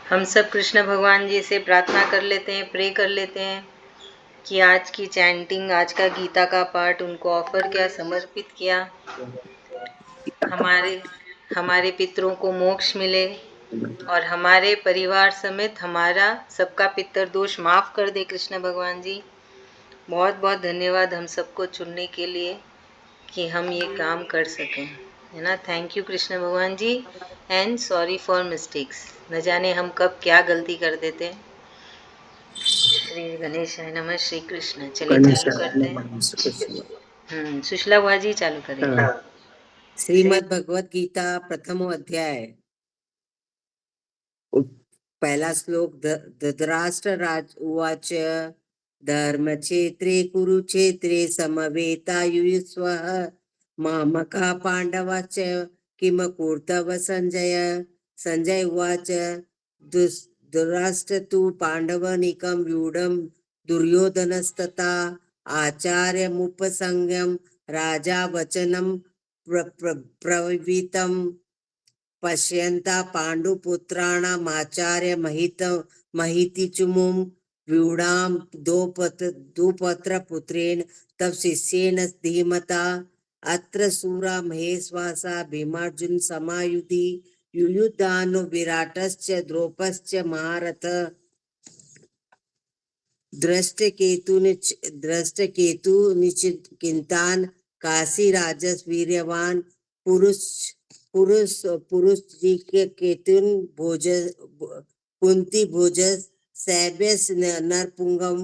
हम सब कृष्ण भगवान जी से प्रार्थना कर लेते हैं, प्रे कर लेते हैं कि आज की चैंटिंग, आज का गीता का पाठ उनको ऑफर किया, समर्पित किया। हमारे हमारे पितरों को मोक्ष मिले और हमारे परिवार समेत हमारा सबका पितर दोष माफ कर दे कृष्ण भगवान जी। बहुत बहुत धन्यवाद हम सबको चुनने के लिए कि हम ये काम कर सकें, है ना। थैंक यू कृष्ण भगवान जी एंड सॉरी फॉर मिस्टेक्स। न जाने हम कब क्या गलती कर देते हैं। श्री गणेशाय नमः। श्री कृष्ण। चलिए चालू करते हैं। सुशीला बुआ जी चालू करेंगे। श्रीमद् भगवत गीता प्रथम अध्याय। पहला श्लोक। धृतराष्ट्र राज उवाच धर्मक्षेत्रे कुरुक्षेत्रे समवेतायुयुत्सवः मामकाः पाण्डवाश्च किम कुर्तव संजय। संजय उवाच धृतराष्ट्र तु पाण्डवानीकं व्यूढं दुर्योधनस्तथा आचार्यमुपसंज्ञं राजा वचनं प्रवीतं पश्यन्ता पाण्डुपुत्राणामाचार्य महितिचुमुं व्यूढां द्वौपत्रपुत्रेण तव शिष्येण धीमता। अत्र शूरा महेश्वासा भीमार्जुन समायुधि युयुधानो विराटश्च द्रौपदश्च महारथ। दृष्टकेतुनिचिन्तान् काशीराजस् वीर्यवान् पुरुष केतुन भोज कुंती भोज सैब्यस नरपुंगम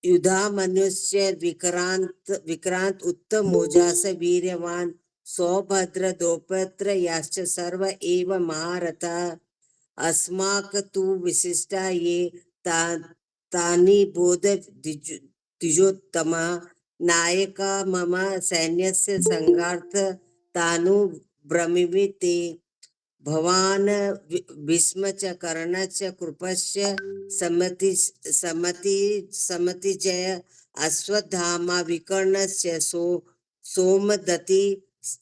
युधामन्युस्य विक्रांत उत्तम मोजास वीर्यवान् सौभद्र द्रौपत्र याश्च सर्व एव महारथा। अस्माक तु विशिष्टा ये तानि बोध द्विजोत्तमा नायका मम सैन्यस्य संघार्थ तानु ब्रवीमि ते। भवान् भीष्म च कर्ण च कृपश्च समतिजय अश्वत्थामा विकर्णश्च सोमदत्ति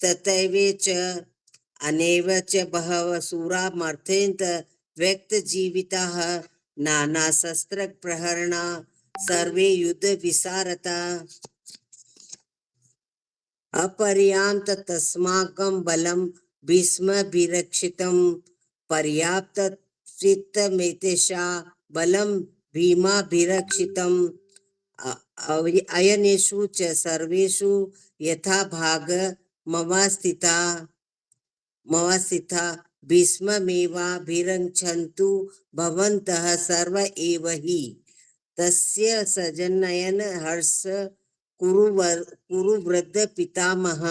तथैव च अनेव च बहवः शूरा मर्त्यन्त व्यक्तजीविताः नाना शस्त्र प्रहरणा सर्वे युद्ध विशारता। अपर्याप्त तस्माकं बलं भीष्मभिरक्षितं पर्याप्तमेतेषा बलं भीमाभिरक्षितं। अयनेषु च सर्वेषु यथा भाग ममास्थिता भीष्ममेवाभिरक्षन्तु भवन्तः सर्व एव हि। तस्य सजनयन हर्ष कुरु वृद्ध पितामह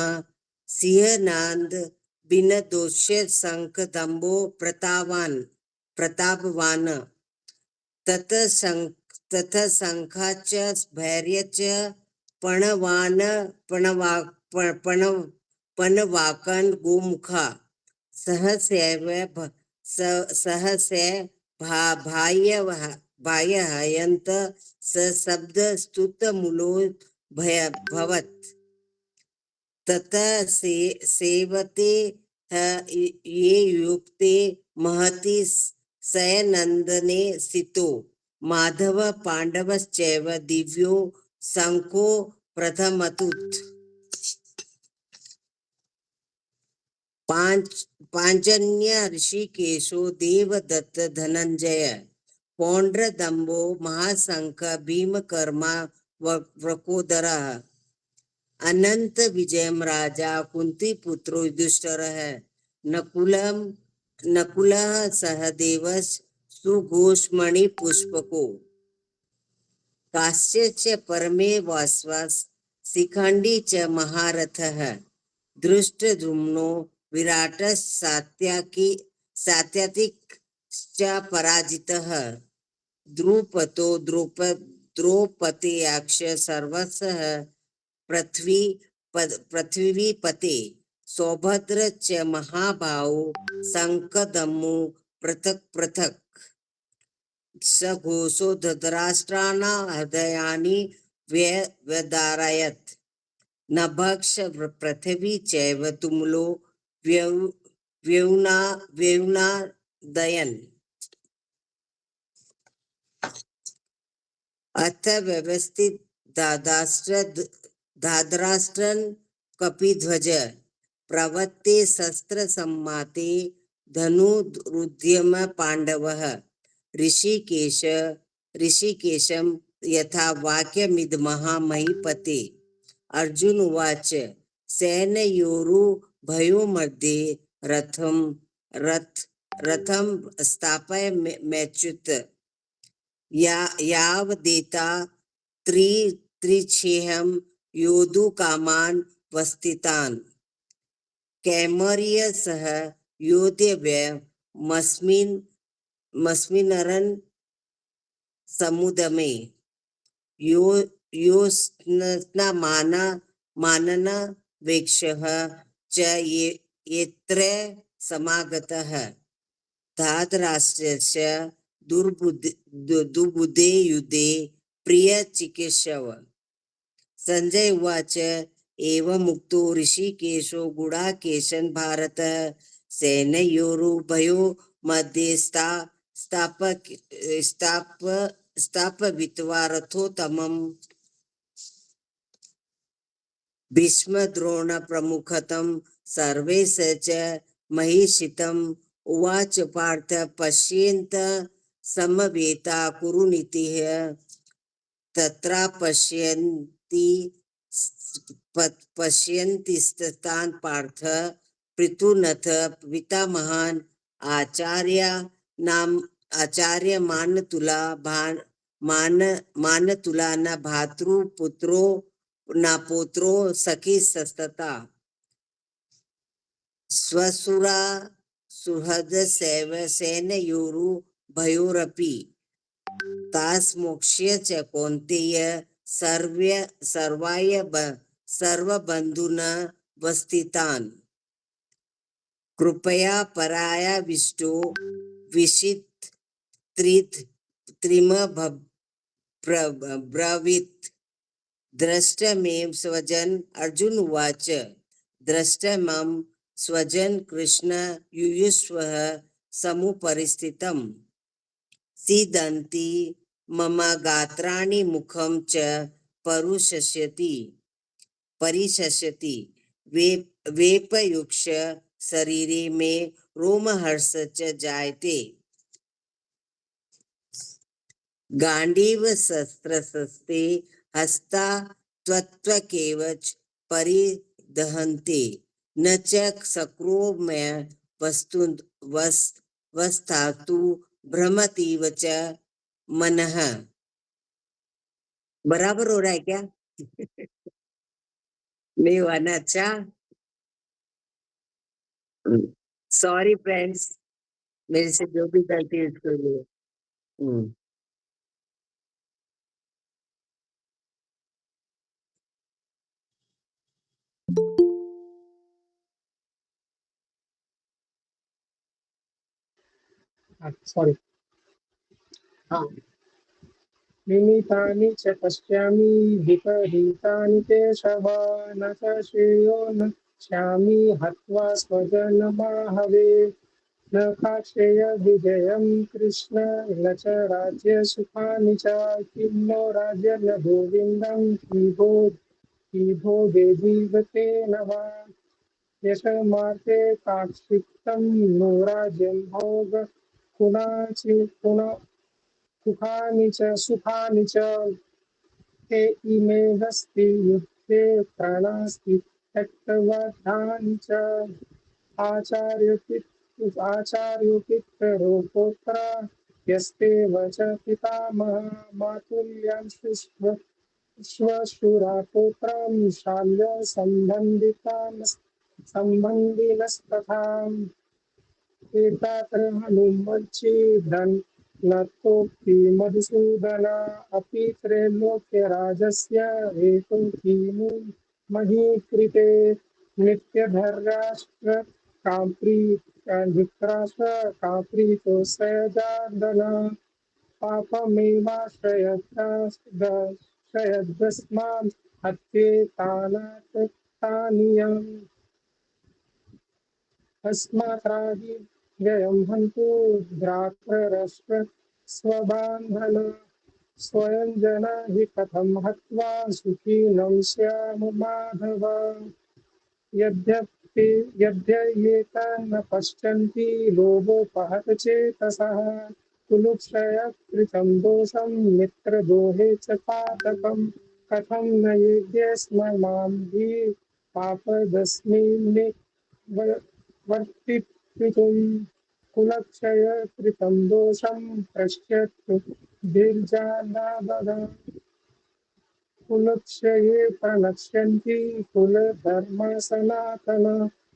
सिंहनाद बिन दोष्य शंख दंभो प्रतापवान तथ शंखा च भैर्य च पणवाकन गोमुखा सहस्या भायहयन्त सशब्द स्तुत मूलो भवत्। ततः सेवते ये युक्ते महति सयनंदने स्थितो माधव पांडवश्चैव दिव्यो शंखो प्रथमतुत्। पांचन्य ऋषिकेशो देवदत्त धनंजय पौंड्रदंभो महाशंख भीमकर्मा वृकोदरः। अनंत विजयम राजा कुंती पुत्रो युधिष्ठिरः। नकुलः सहदेवः सुघोषमणि पुष्पको काश्यश्च परमे वासवः शिखंडी च महारथः। धृष्टद्युम्नो सात्यकिश्च पराजितः। द्रौपदेयाक्ष सर्वशः पृथ्वीपते सौभद्र च महाबाहो शंखदम्मो पृथक् सघोषो धृतराष्ट्राणां हृदयानि व्यदारयत्। नभक्ष पृथिवी चैव तुमुलो व्ययुनादयन्। अथ व्यवस्थित धाद्राष्ट्रन कपिध्वज प्रवत्ते शस्त्र सम्माते धनुरुद्यम पांडवः ऋषिकेशं यथा वाक्यमिदमः महीपते। अर्जुन उवाच सेनयोरुभयो मध्ये रथं स्थापय मेच्युत यावदेता त्रिछेहं योद्धुकामान् वस्थितान् कैमर्य सह योद्धव्यमस्मिन्नरन् समुदमे मानन वेक्षः च यत्र समागतः धातराष्ट्रस्य दुर्बुद्धे युद्धे प्रियचिकीर्षव। संजय उवाच एवमुक्तो ऋषिकेशो गुडाकेशन् भारत सेनयोरुभयो मध्ये स्थापयित्वा रथोत्तमम् भीष्मद्रोण प्रमुखतं सर्वे स च महिषितम् उवाच पार्थ पश्येन्त समवेता कुरुनीतिः तत्रा पश्यन्तिस्तान् पार्थ पृथुनथ पितामहान् आचार्य मानतुला न भातृपुत्रो न पुत्रो सखी सस्तता स्वसुरा सुहृद सेनयोरुभयोरपि तास्मोक्ष्य च कौन्तेय सर्वबन्धून् वस्थितान् कृपया परायाविष्टो विषित्रिमब्रवीत् द्रष्टमेव स्वजन। अर्जुन उवाच द्रष्टमं स्वजन कृष्ण युयुष्वः समुपरिस्थितम् सीदन्ति मम गात्राणि मुखं च परिशस्यति वेपयुक्ष शरीरे मे रोमहर्ष च जायते गांडीव शस्त्रशस्ते हस्ता त्वत्केवच परिदहन्ते न च शक्रोमय वस्तातु भ्रमतीव च मनः। बराबर हो रहा है क्या? नहीं हुआ ना? अच्छा, सॉरी फ्रेंड्स, मेरे से जो भी गलती है उसके लिए। सॉरी। हाँ, निमितानि च पश्यामि विपरीतानि केशव न च श्रेयो न श्यामि हत्वा स्वजनमाहवे न काक्षेय विजयं कृष्ण न च राज्यसुखानि च किं नो राज्य न गोविन्दं किभोगे जीवतेन वा यशमार्थे काक्षिप्तं नो राज्यं भोग सुखानि च ते इमे हस्ति युद्धे प्राणास्ति त्यक्तवधानि च आचार्योपितरो यस्ते वच पितामह मातुल्यं श्वशुरापुत्रं शाल्य सम्बन्धिनस्तथा एतात्र हनुमच्चिदन् नतोऽपि मधुसूदन अपि त्रैलोक्यराजस्य हेतुं किमु मही कृते नित्यधर्राष्ट्र धृतराष्ट्र काप्रीतो सजादन पापमेवाश्रयद्भस्मान् हत्येतानाततानियम् अस्मात्रादि व्ययं हन्तु द्राक्षरस्व स्वबान्धन स्वयं जना हि कथं हत्वा सुखीनं स्याम माधव यद्यपि यद्येतान् पश्यन्ति लोभोपहत चेतसः कुलुक्षयकृतं दोषं मित्रद्रोहे च पातकं कथं न युज्ये स्म मां हि पापदस्मिन् वर्तितुम् कुलक्षयकृतं दोषं पश्यतु दीर्जानादद कुलक्षये प्रणश्यन्ति कुलधर्म सनातन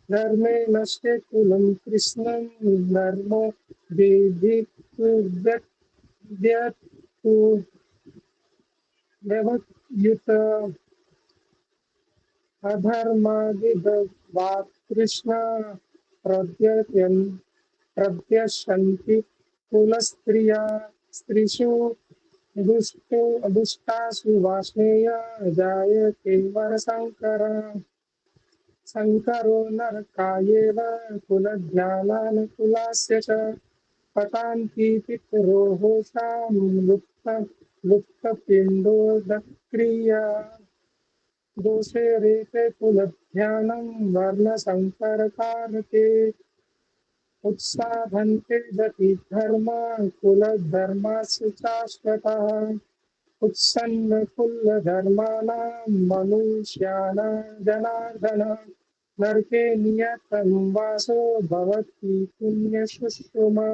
धर्मे नश्ये कुलं कृष्णं धर्मो विधिर्व्यक्तु व्यवयुत अधर्मादिवात् कृष्ण प्रद्ययन् प्रद्यशन्ति कुलस्त्रिया स्त्रीषु दुष्टासु वाष्णेय जायते वरशङ्कर शङ्करो नरकायेव कुलध्यानानुकुलस्य च पतान्ति पितरोः लुप्तपिण्डोदक्रिया दोषे रेते कुलध्यानं वर्णशङ्करकारके उत्साधन्ते गति धर्म कुलधर्मासु शाश्वतः उत्सन्न कुलधर्माणां मनुष्याणां जनार्दन नरके नियतं वासो भवति पुण्यशुश्रुमा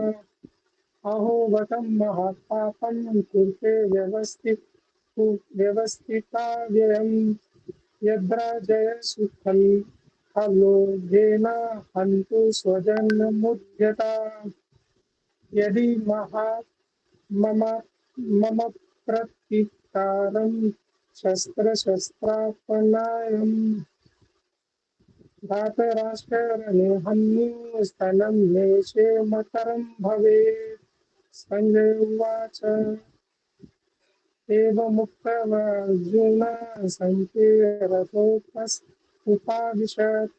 अहो वतं महापापं कुरुते व्यवस्थिता व्ययम् यद्राजय सुखं अलोभेन हन्तु स्वजनमुद्यता यदि मम मम प्रतीकारं शस्त्रापनायम् धातराष्ट्ररणे हन्युस्तनं नेशे मतरं भवेत् संजय उवाच एवमुक्तवार्जुन सङ्ख्ये रथोपविशत्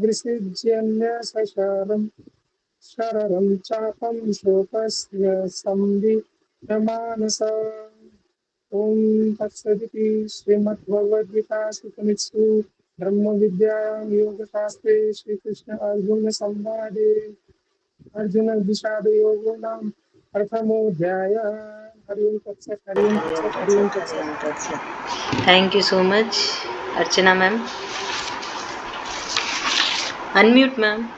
विसृज्यन्य सशरं शररं चापं शोकस्य संविद्धमानस ॐ तत्सदिति श्रीमद्भगवद्गीतासूपनिषत्सु ब्रह्मविद्यायां योगशास्त्रे श्रीकृष्ण अर्जुन संवादे अर्जुन विषाद योगो नाम प्रथमोऽध्याय हरि ओम तत्सत् हरि ओम तत्सत् हरि ओम तत्सत् Thank you so much, Archana ma'am. Unmute ma'am.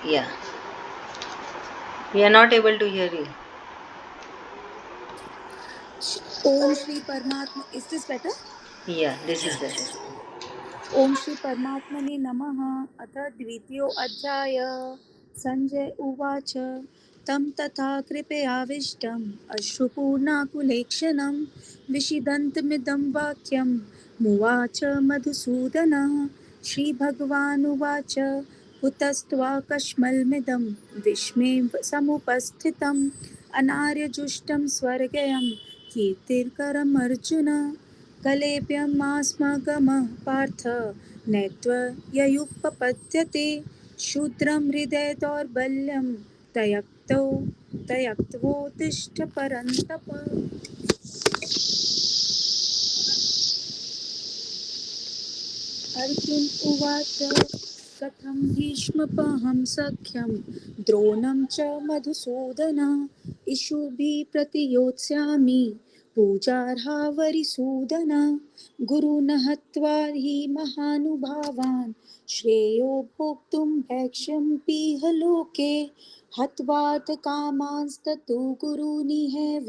Yeah. We are not able to hear you. Om Shri Paramatma. Is this better? Yeah, this is better. Om Shri Paramatmane Namaha. Atha Dvitiyo Adhyaya. Sanjay Uvacha. Tam tatha kripayavishtam ashruपूर्णाकुलेक्षणं विषिदन्तमिदं वाक्यं मुवाच मधुसूदनः श्रीभगवानुवाच कुतस्त्वाकश्मलमिदं विस्मे समुपस्थितम् अनार्यजुष्टं स्वर्गयं कीर्तिकरम् अर्जुन कलेभ्यमास्मगमः पार्थ नैत्वययुपपद्यते शूद्रं हृदय दौर्बल्यं तयक्त्वोत्तिष्ठ परन्तप अर्जुन उवाच कथं भीष्मपहं सख्यं द्रोणं च मधुसूदन इषुभिः प्रतियोत्स्यामि पूजार्हा वरिसूदन गुरुन् हत्वा हि महानुभावान् श्रेयो भोक्तुं भैक्ष्यम्पीह लोके हत्वार्थकामांस्तु गुरूनिहैव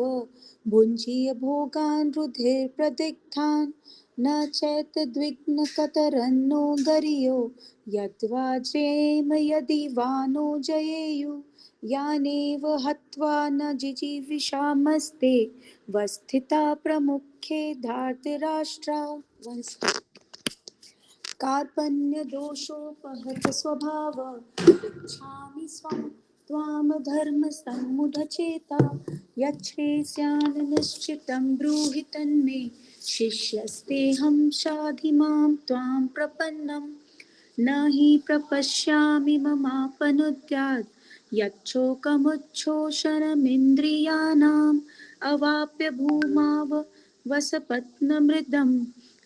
भुञ्जीय भोगान् रुधिरप्रदिग्धान् न चैतद्विघ्नकतरन्नो गरियो यद्वा जयेम यदि वा नो जयेयुः यानेव हत्वा न जिजीविषामस्ते वस्थिता प्रमुखे धार्तराष्ट्रा कार्पण्यदोषोपहत स्वभाव इच्छामि त्वां धर्मसम्मुढचेता यच्छ्रेयस्यान् निश्चितं ब्रूहि तन्मे शिष्यस्तेऽहं शाधि मां त्वां प्रपन्नम् न हि प्रपश्यामि ममापनुद्यात् यच्छोकमुच्छोषणमिन्द्रियाणाम् अवाप्य भूमाव वसपत्नमृदं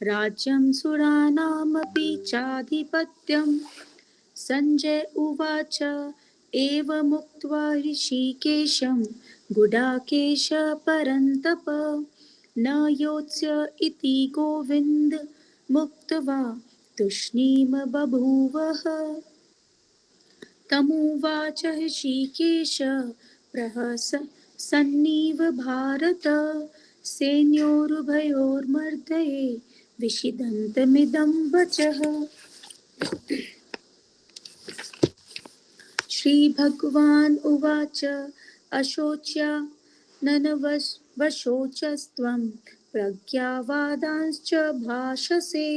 राज्यं सुराणामपि चाधिपत्यम् संजय उवाच एवमुक्त्वा ऋषिकेशं गुडाकेश परन्तप न योत्स्य इति गोविन्द मुक्त्वा तूष्णीं बभूवः तमुवाच ऋषिकेश प्रहसन्निव भारत सेनयोरुभयोर्मध्ये विषीदन्तमिदं वचः श्रीभगवान् उवाच अशोच्याननवशोचस्त्वं प्रज्ञावादांश्च भाषसे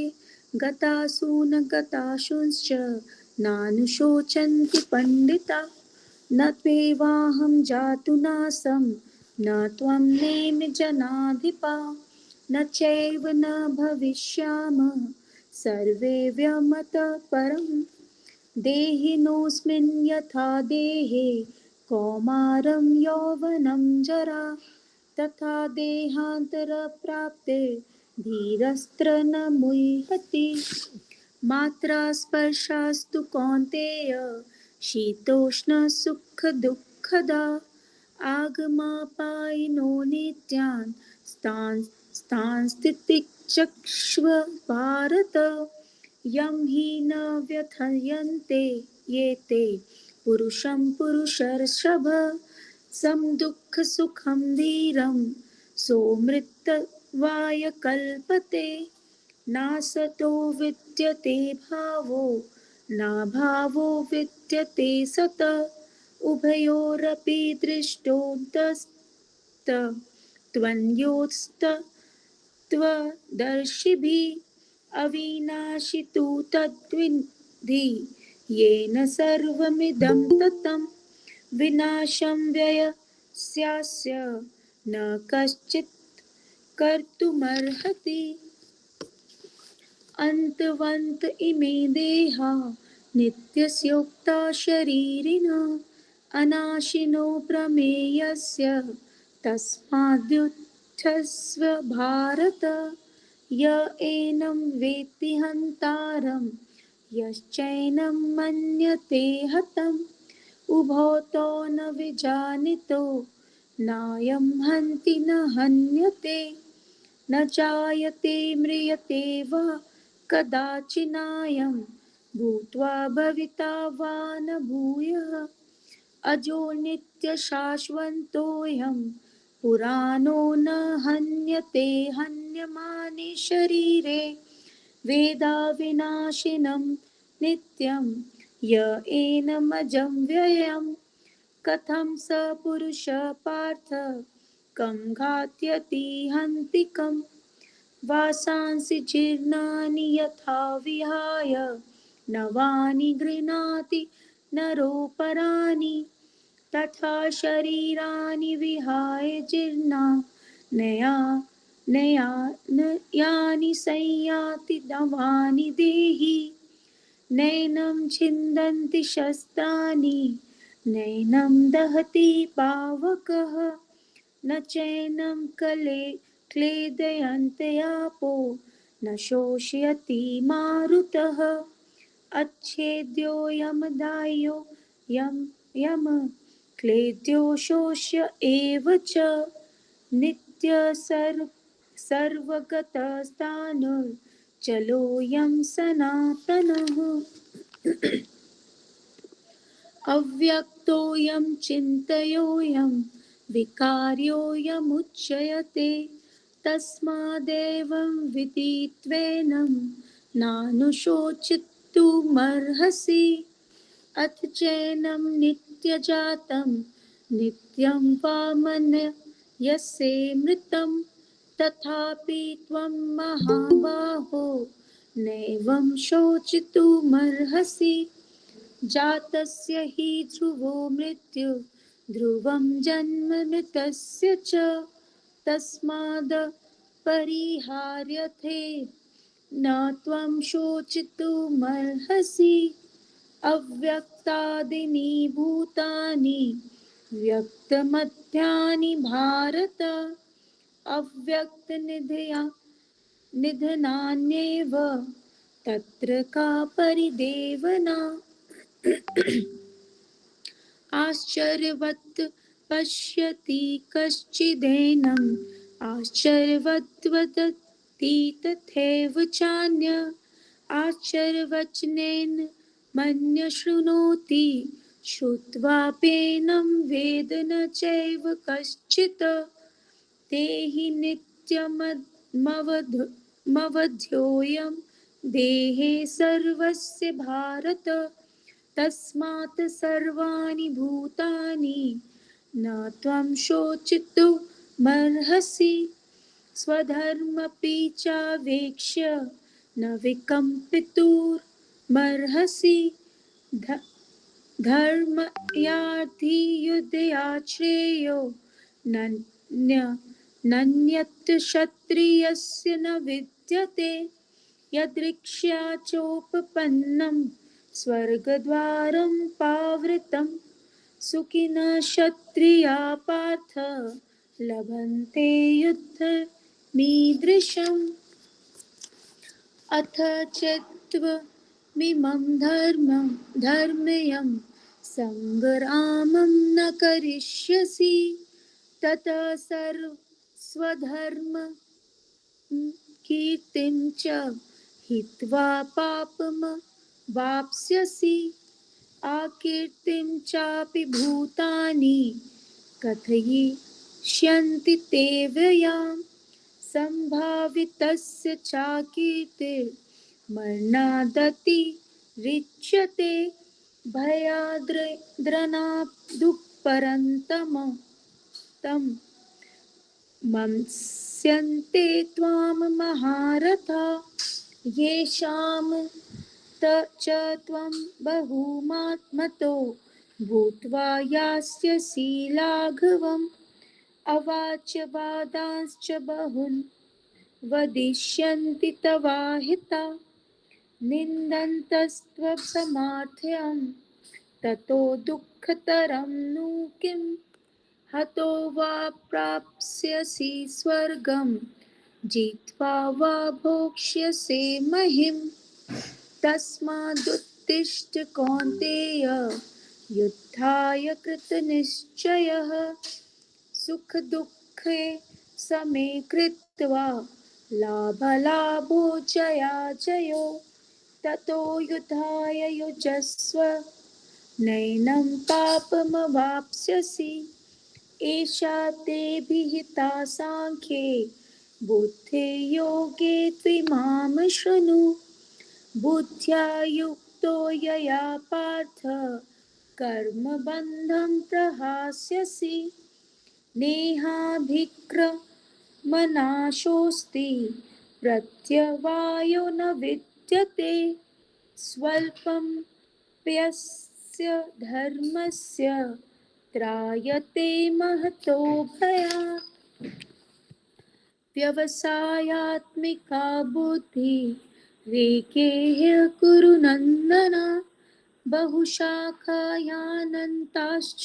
गतासु न गतासूंश्च नानुशोचन्ति पण्डिताः न त्वेवाहं जातु नासं न त्वं नेमि जनाधिपा न चैव न भविष्यामः सर्वे व्यमतः परम् देहिनोऽस्मिन् यथा देहे कौमारं यौवनं जरा तथा देहान्तरप्राप्ते धीरस्त्र न मुह्यति मात्रा स्पर्शास्तु कौन्तेय शीतोष्णसुखदुःखदा आगमापायिनो नित्यान् स्थानस्थितिचक्ष्व भारत यं हि न व्यथयन्ते ये ते पुरुषं पुरुषर्षभ सं दुःखसुखं धीरं सोमृतत्वाय कल्पते नासतो विद्यते भावो न भावो विद्यते सतः उभयोरपि दृष्टोऽन्तस्त्वन्योस्तत्त्वदर्शिभिः अविनाशि तु तद्विद्धि येन सर्वमिदं ततं विनाशं व्ययस्यास्य न कश्चित् कर्तुमर्हति अन्तवन्त इमे देहा नित्यस्योक्ता शरीरिणः अनाशिनो प्रमेयस्य तस्माद्युध्यस्व भारत य एनं वेत्ति हन्तारं यश्चैनं मन्यते हतम् उभौ तौ न विजानीतो नायं हन्ति न हन्यते न जायते म्रियते वा कदाचिनायं भूत्वा भविता वा न भूयः अजो नित्यशाश्वतोऽयं पुराणो न हन्यते हन्यमाने शरीरे वेदाविनाशिनं नित्यं य एनमजं व्ययम् कथं स पुरुषः पार्थ कं घातयति हन्तिकम् वासांसि जीर्णानि यथा विहाय नवानि गृह्णाति नरोपराणि तथा शरीराणि विहाय जीर्णान्यानि संयाति नवानि देहि नैनं छिन्दन्ति शस्त्राणि नैनं दहति पावकः न चैनं क्लेदयन्त्यापो न शोषयति मारुतः अच्छेद्यो यमदायो यम क्लेद्यो शोष्य एव च सर्वगतस्थाणुर्जलोऽयं सनातनः अव्यक्तोऽयं चिन्तयोऽयं विकार्योऽयमुच्यते तस्मादेवं विदित्वेनं नानुशोचितुमर्हसि अथ चैनं नित्यजातं नित्यं वा मन्यसे मृतं तथापि त्वं महाबाहो नैवं शोचितुमर्हसि जातस्य हि ध्रुवो मृत्यु ध्रुवं जन्म मृतस्य च तस्माद् परिहार्यते न त्वं शोचितुमर्हसि अव्यक्तादीनि भूतानि व्यक्तमध्यानि भारत अव्यक्तनिधया निधनान्येव तत्र का परिदेवना। आश्चर्यवत् पश्यति कश्चिदेनम् आश्चर्यवत् वदति तथैव चान्य आश्चर्यवचनेन मन्यः शृणोति श्रुत्वाप्येनं वेद न चैव कश्चित् ते हि नित्यमवध्योऽयं देहे सर्वस्य भारत तस्मात् सर्वाणि भूतानि न त्वं शोचितुमर्हसि स्वधर्मपि चावेक्ष्य न विकम्पितुमर्हसि धर्मयाधियुद्धयाश्रेयो नन्यत् क्षत्रियस्य न विद्यते यदृक्ष्या चोपपन्नं स्वर्गद्वारं पावृतं सुखिनः क्षत्रिया पार्थ लभन्ते युद्धमीदृशम्। अथ चैत्त्वमिमं धर्म्यं सङ्ग्रामं न करिष्यसि ततः स्वधर्मकीर्तिं च हित्वा पापमवाप्स्यसि आकीर्तिं चापि भूतानि कथयिष्यन्ति ते व्ययाम् सम्भावितस्य चाकीर्तिर्मरणादतिरिच्यते भयाद्रनादुःपरन्तमं मंस्यन्ते त्वां महारथा येषां च त्वं बहुमात्मतो भूत्वा यास्यसि लाघवम् अवाच्य वादांश्च बहून् वदिष्यन्ति तवाहिता निन्दन्तस्त्वसमर्थ्यं ततो दुःखतरं नु किं हतो वा प्राप्स्यसि स्वर्गं जित्वा वा भोक्ष्यसे महिम् तस्मादुत्तिष्ठ कौन्तेय युद्धाय कृतनिश्चयः सुखदुःखे समे कृत्वा लाभालाभो जयाजयो ततो युद्धाय युजस्व नैनं पापमवाप्स्यसि एषा ते विहिता साङ्ख्ये बुद्धे योगे त्विमां शृणु बुद्ध्या युक्तो यया पार्थ कर्मबन्धं प्रहास्यसि नेहाभिक्रमनाशोऽस्ति प्रत्यवायो न विद्यते स्वल्पं प्यस्य धर्मस्य त्रायते महतो भयात् व्यवसायात्मिका बुद्धिरेकेह कुरु नन्दन बहुशाखायानन्ताश्च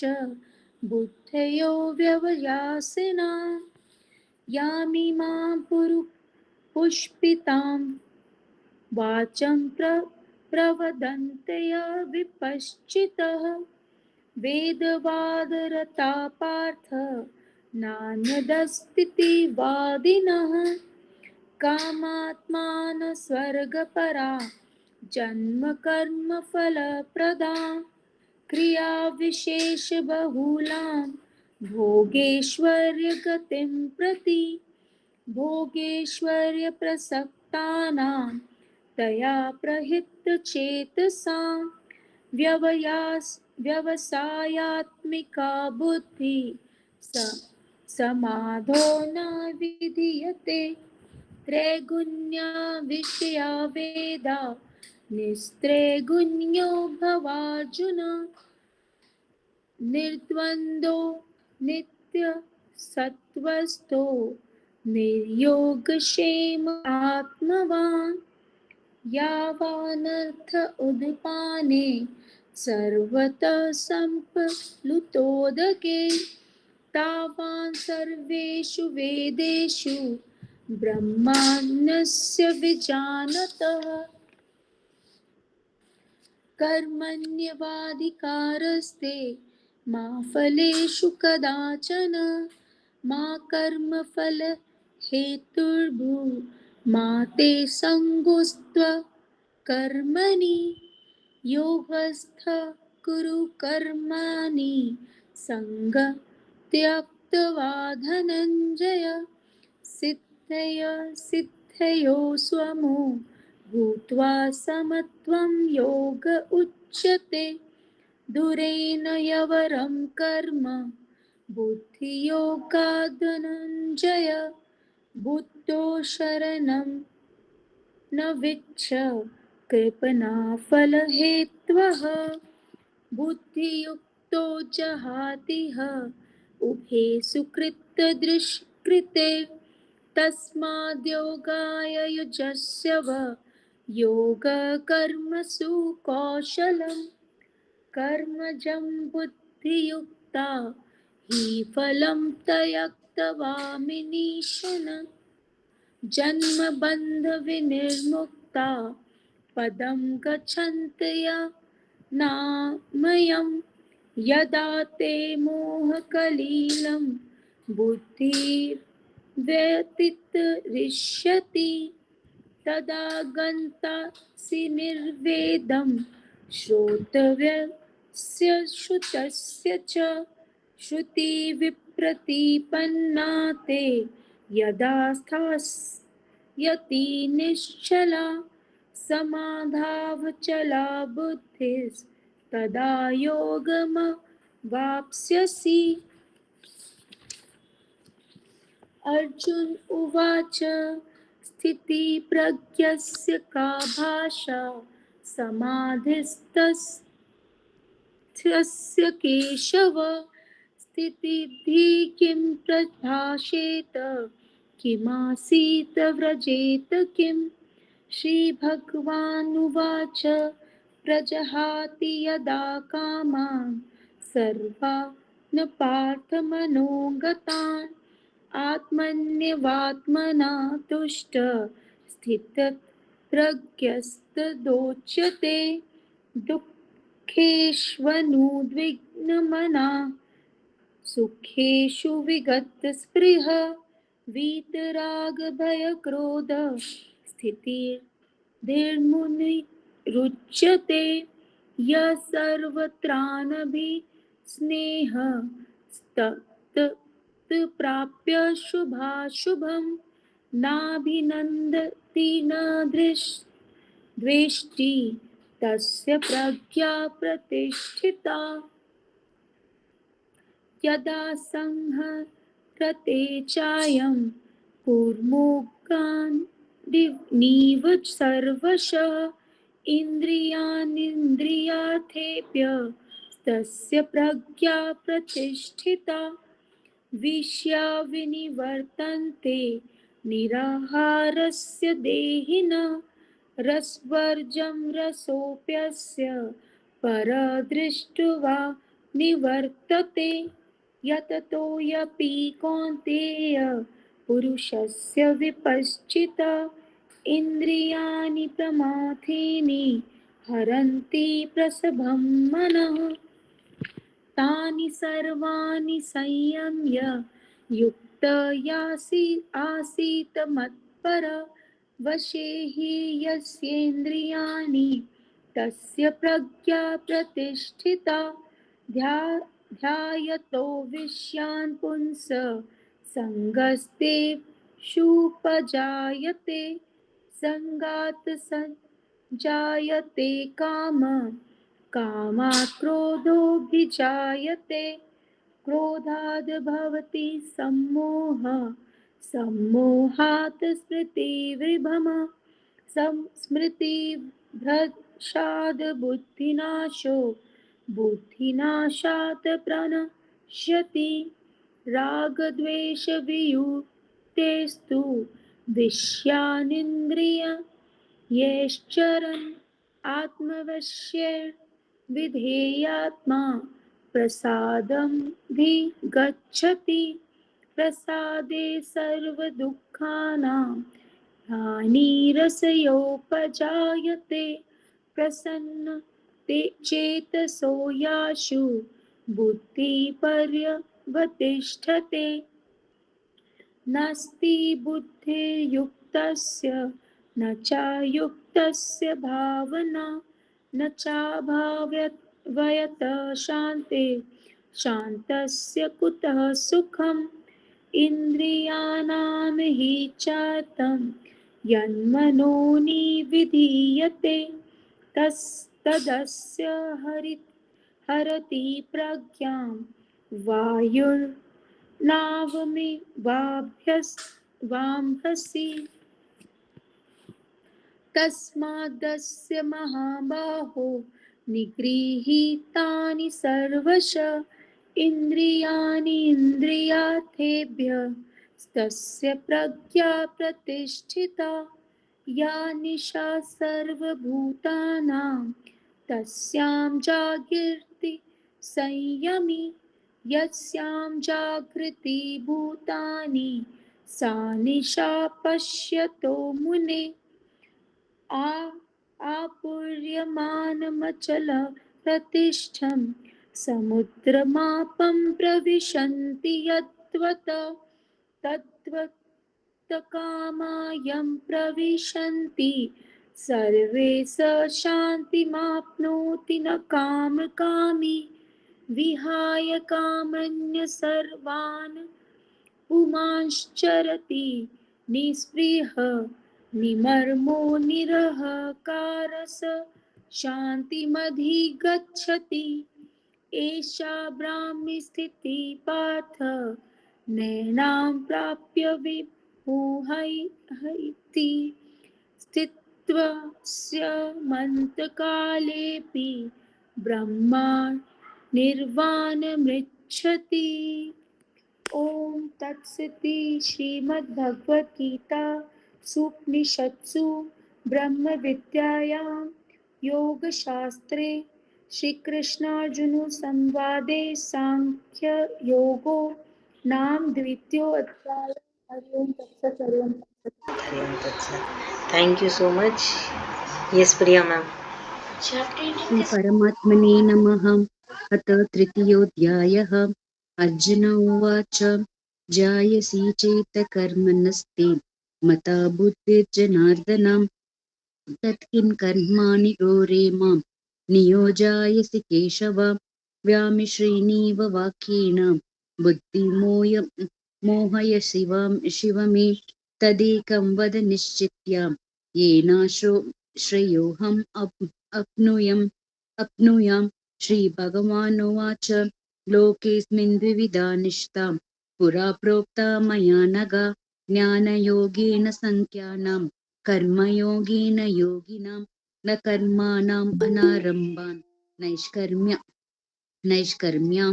बुद्धयो व्यवयासिना यामिमां पुष्पितां वाचं प्रवदन्त्य विपश्चितः वेदवादरता पार्थ नान्यदस्तीति वादिनः कामात्मानः स्वर्गपरा जन्मकर्मफलप्रदा क्रियाविशेषबहुलां भोगेश्वर्यगतिं प्रति भोगेश्वर्यप्रसक्तानां तया प्रहितचेतसां व्यवसायात्मिका बुद्धि समाधो न विधीयते त्रैगुण्या विषया वेदा निस्त्रैगुण्यो भवार्जुन निर्द्वन्द्वो नित्यसत्त्वस्थो निर्योगक्षेम आत्मवान् यावानर्थ उद्पाने सर्वतः सम्प्लुतोदके तावान् सर्वेषु वेदेषु ब्रह्माण्यस्य विजानतः कर्मण्यवाधिकारस्ते मा फलेषु कदाचन मा कर्मफलहेतुर्भू मा ते सङ्गोऽस्त्व कर्मणि योगस्थ कुरु कर्माणि सङ्गं त्यक्त्वा धनञ्जय सिद्धयो स्वमो भूत्वा समत्वं योग उच्यते दूरेन यवरं कर्म बुद्धियोगात् धनञ्जय बुद्धो शरणं न विच्छ कृपणाफलहेत्वः बुद्धियुक्तो जहातिह उभे सुकृतदुष्कृते तस्माद्योगाय युजस्य योगकर्मसु कौशलम् कर्मजं बुद्धियुक्ता हि फलं त्यक्त्वा निशन् जन्मबन्धविनिर्मुक्ता पदं गच्छन्त्यः नामयम् यदा ते मोहकलीलं बुद्धिर्व्यतितरिष्यति तदा गन्तासि निर्वेदं श्रोतव्यस्य श्रुतस्य च श्रुतिविप्रतिपन्ना ते यदा स्थास्यति निश्चला समाधावचला बुद्धिस्तदा योगमवाप्स्यसि अर्जुन उवाच स्थितिप्रज्ञस्य का भाषा समाधिस्थस्य केशव स्थितिभिः किं प्रभाषेत किमासीत व्रजेत किम् श्रीभगवानुवाच प्रजहाति यदा कामान् सर्वान् पार्थमनोगतान् आत्मन्यवात्मना तुष्ट स्थितप्रज्ञस्तदोच्यते दुःखेष्वनुद्विग्नमना सुखेषु विगतस्पृह वीतरागभयक्रोध स्थितिर्धीर्मुनिरुच्यते यः सर्वत्रानभिस्नेहस्तत्प्राप्य शुभाशुभं नाभिनन्दति न द्वेष्टि तस्य प्रज्ञा प्रतिष्ठिता यदा संहरते चायं कूर्मोऽगानिव सर्वशः इन्द्रियाणीन्द्रियार्थेभ्य तस्य प्रज्ञा प्रतिष्ठिता विषया विनिवर्तन्ते निराहारस्य देहिनः रसवर्जं रसोऽप्यस्य परदृष्ट्वा निवर्तते यततोऽपि कौन्तेय पुरुषस्य विपश्चिता इन्द्रियाणि प्रमाथीनि हरन्ति प्रसभं मनः तानि सर्वाणि संयम्य युक्त आसीत मत्पर वशे हि यस्येन्द्रियाणि तस्य प्रज्ञा प्रतिष्ठिता ध्यायतो विषयान् पुंस सङ्गस्तेषुपजायते सङ्गात् सञ्जायते कामात् क्रोधोऽभिजायते क्रोधाद् भवति सम्मोहात् स्मृतिविभ्रमः स्मृतिभ्रंशात् बुद्धिनाशो बुद्धिनाशात् प्रणश्यति रागद्वेषवियुक्तेस्तु विषयानिन्द्रियैश्चरन् आत्मवश्यैर्योगयुक्तः विधेयात्मा प्रसादमधिगच्छति प्रसादे सर्वदुःखानां हानिरसयोपजायते प्रसन्न ते चेतसो याशु बुद्धिपर्यवतिष्ठते नास्ति बुद्धिर्युक्तस्य न चायुक्तस्य भावना न चाभाव्यत शान्ते शान्तस्य कुतः सुखम् इन्द्रियाणां हि चार्तं यन्मनोनिविधीयते तदस्य हरति प्रज्ञां वायुर्नावमिवाभ्यस्वाम्भसि तस्मादस्य महाबाहो निगृहीतानि सर्वशः इन्द्रियाणि इन्द्रियार्थेभ्यः तस्य प्रज्ञा प्रतिष्ठिता या निशा सर्वभूतानां तस्यां जागर्ति संयमी यस्यां जागृति भूतानि सा निशा पश्यतो मुने आपूर्यमानमचल प्रतिष्ठं समुद्रमापं प्रविशन्ति यद्वत् तद्वत्कामायं प्रविशन्ति सर्वे स शान्तिमाप्नोति न कामकामी विहाय कामन्य सर्वान् पुमांश्चरति निःस्पृहः निमर्मो निरहकारस शान्तिमधिगच्छति एषा ब्राह्मी स्थितिः पार्थ नैनां प्राप्य विमुह्यति स्थित्वस्य मन्तकालेऽपि ब्रह्मा निर्वाणमृच्छति। ओम तत्सति श्रीमद्भगवद्गीता सुपनिषत्सु ब्रह्म विद्यायां योगशास्त्रे श्रीकृष्णार्जुन संवादे सांख्य योगो नाम द्वितीयोऽध्याय। हरि ओम तत्सत् हरि ओम तत्सत्। Thank you so much. Yes Priya ma'am. Shri परमात्मने नमः। अथ तृतीयोऽध्यायः। अर्जुन उवाच जायसि चेत् कर्मणस्ते मता बुद्धिर्जनार्दन तत्किं कर्माणि घोरे मां नियोजयसि केशव व्यामिश्रेणीव वाक्येन बुद्धिमोहयसि शिव मे तदेकं वद निश्चित्य येन श्रेयोऽहम् अप्नुयाम्। श्रीभगवानुवाच लोकेऽस्मिन् द्विविधा निष्ठा पुरा प्रोक्ता मया नघ ज्ञानयोगेन साङ्ख्यानां कर्मयोगेन योगिनां न कर्माणाम् अनारम्भान् नैष्कर्म्यां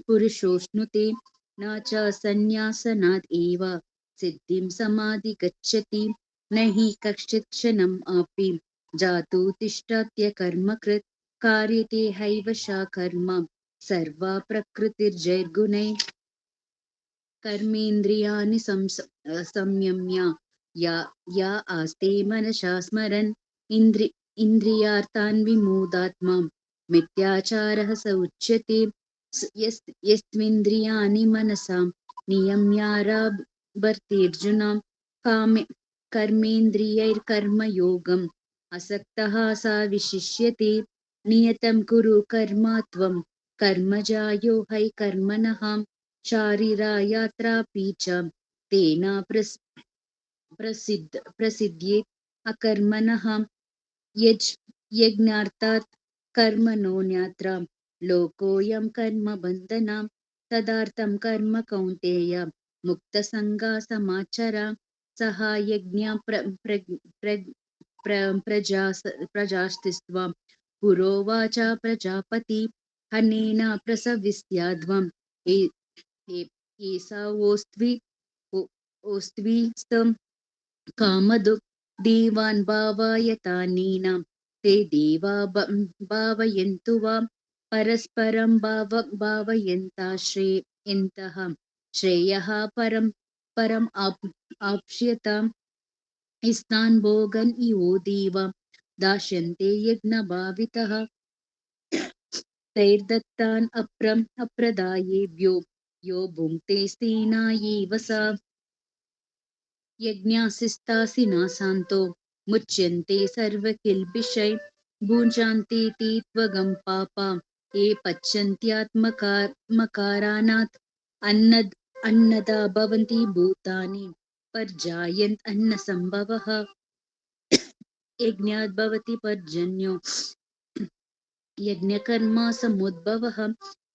पुरुषोऽश्नुते न च सन्न्यासनात् एव सिद्धिं समाधिगच्छति न हि कश्चित् क्षणम् अपि जातु तिष्ठत्य कर्मकृत् कार्यते हैव सा कर्म सर्वा प्रकृतिर्जैर्गुणैः कर्मेन्द्रियाणि संयम्य या आस्ते मनसा स्मरन् इन्द्रियार्थान् विमूढात्मा मिथ्याचारः स उच्यते। यस्त्विन्द्रियाणि मनसा नियम्यारभतेऽर्जुन कर्मेन्द्रियैर्कर्मयोगम् असक्तः स विशिष्यते। नियतं कुरु कर्म त्वं कर्मजायो ह्य कर्मणः शारीरायात्रापि च तेन प्रसिद्ध्येत् अकर्मणः यज्ञार्थात् कर्मणोऽन्यत्र लोकोऽयं कर्मबन्धनः तदर्थं कर्म कौन्तेय मुक्तसङ्गः समाचर सः यज्ञः प्रजास्तिस्त्वं पुरोवाच प्रजापति अनेन प्रसविस्याध्वम् एषावोऽस्त्विस्तं कामदुक् देवान् भावयतानेन ते देवा भावयन्तु वा परस्परं भावयन्तः श्रेयः परम् आप्स्यताम् स्थान् भोगन् इवो देव दास्यन्ते यज्ञभावितः तैर्दत्तान् अप्रदायेभ्यो यो भुङ्क्ते स्तेनायैव सा यज्ञासिस्तासिना सान्तो मुच्यन्ते सर्वकिल्बिषै भुञ्जान्ते ते त्वगं पापा ये पच्यन्त्यात्मकाराणात् अन्नदा भवन्ति भूतानि पर्जायन्त अन्नसम्भवः यज्ञात् भवति पर्जन्यो यज्ञकर्म समुद्भवः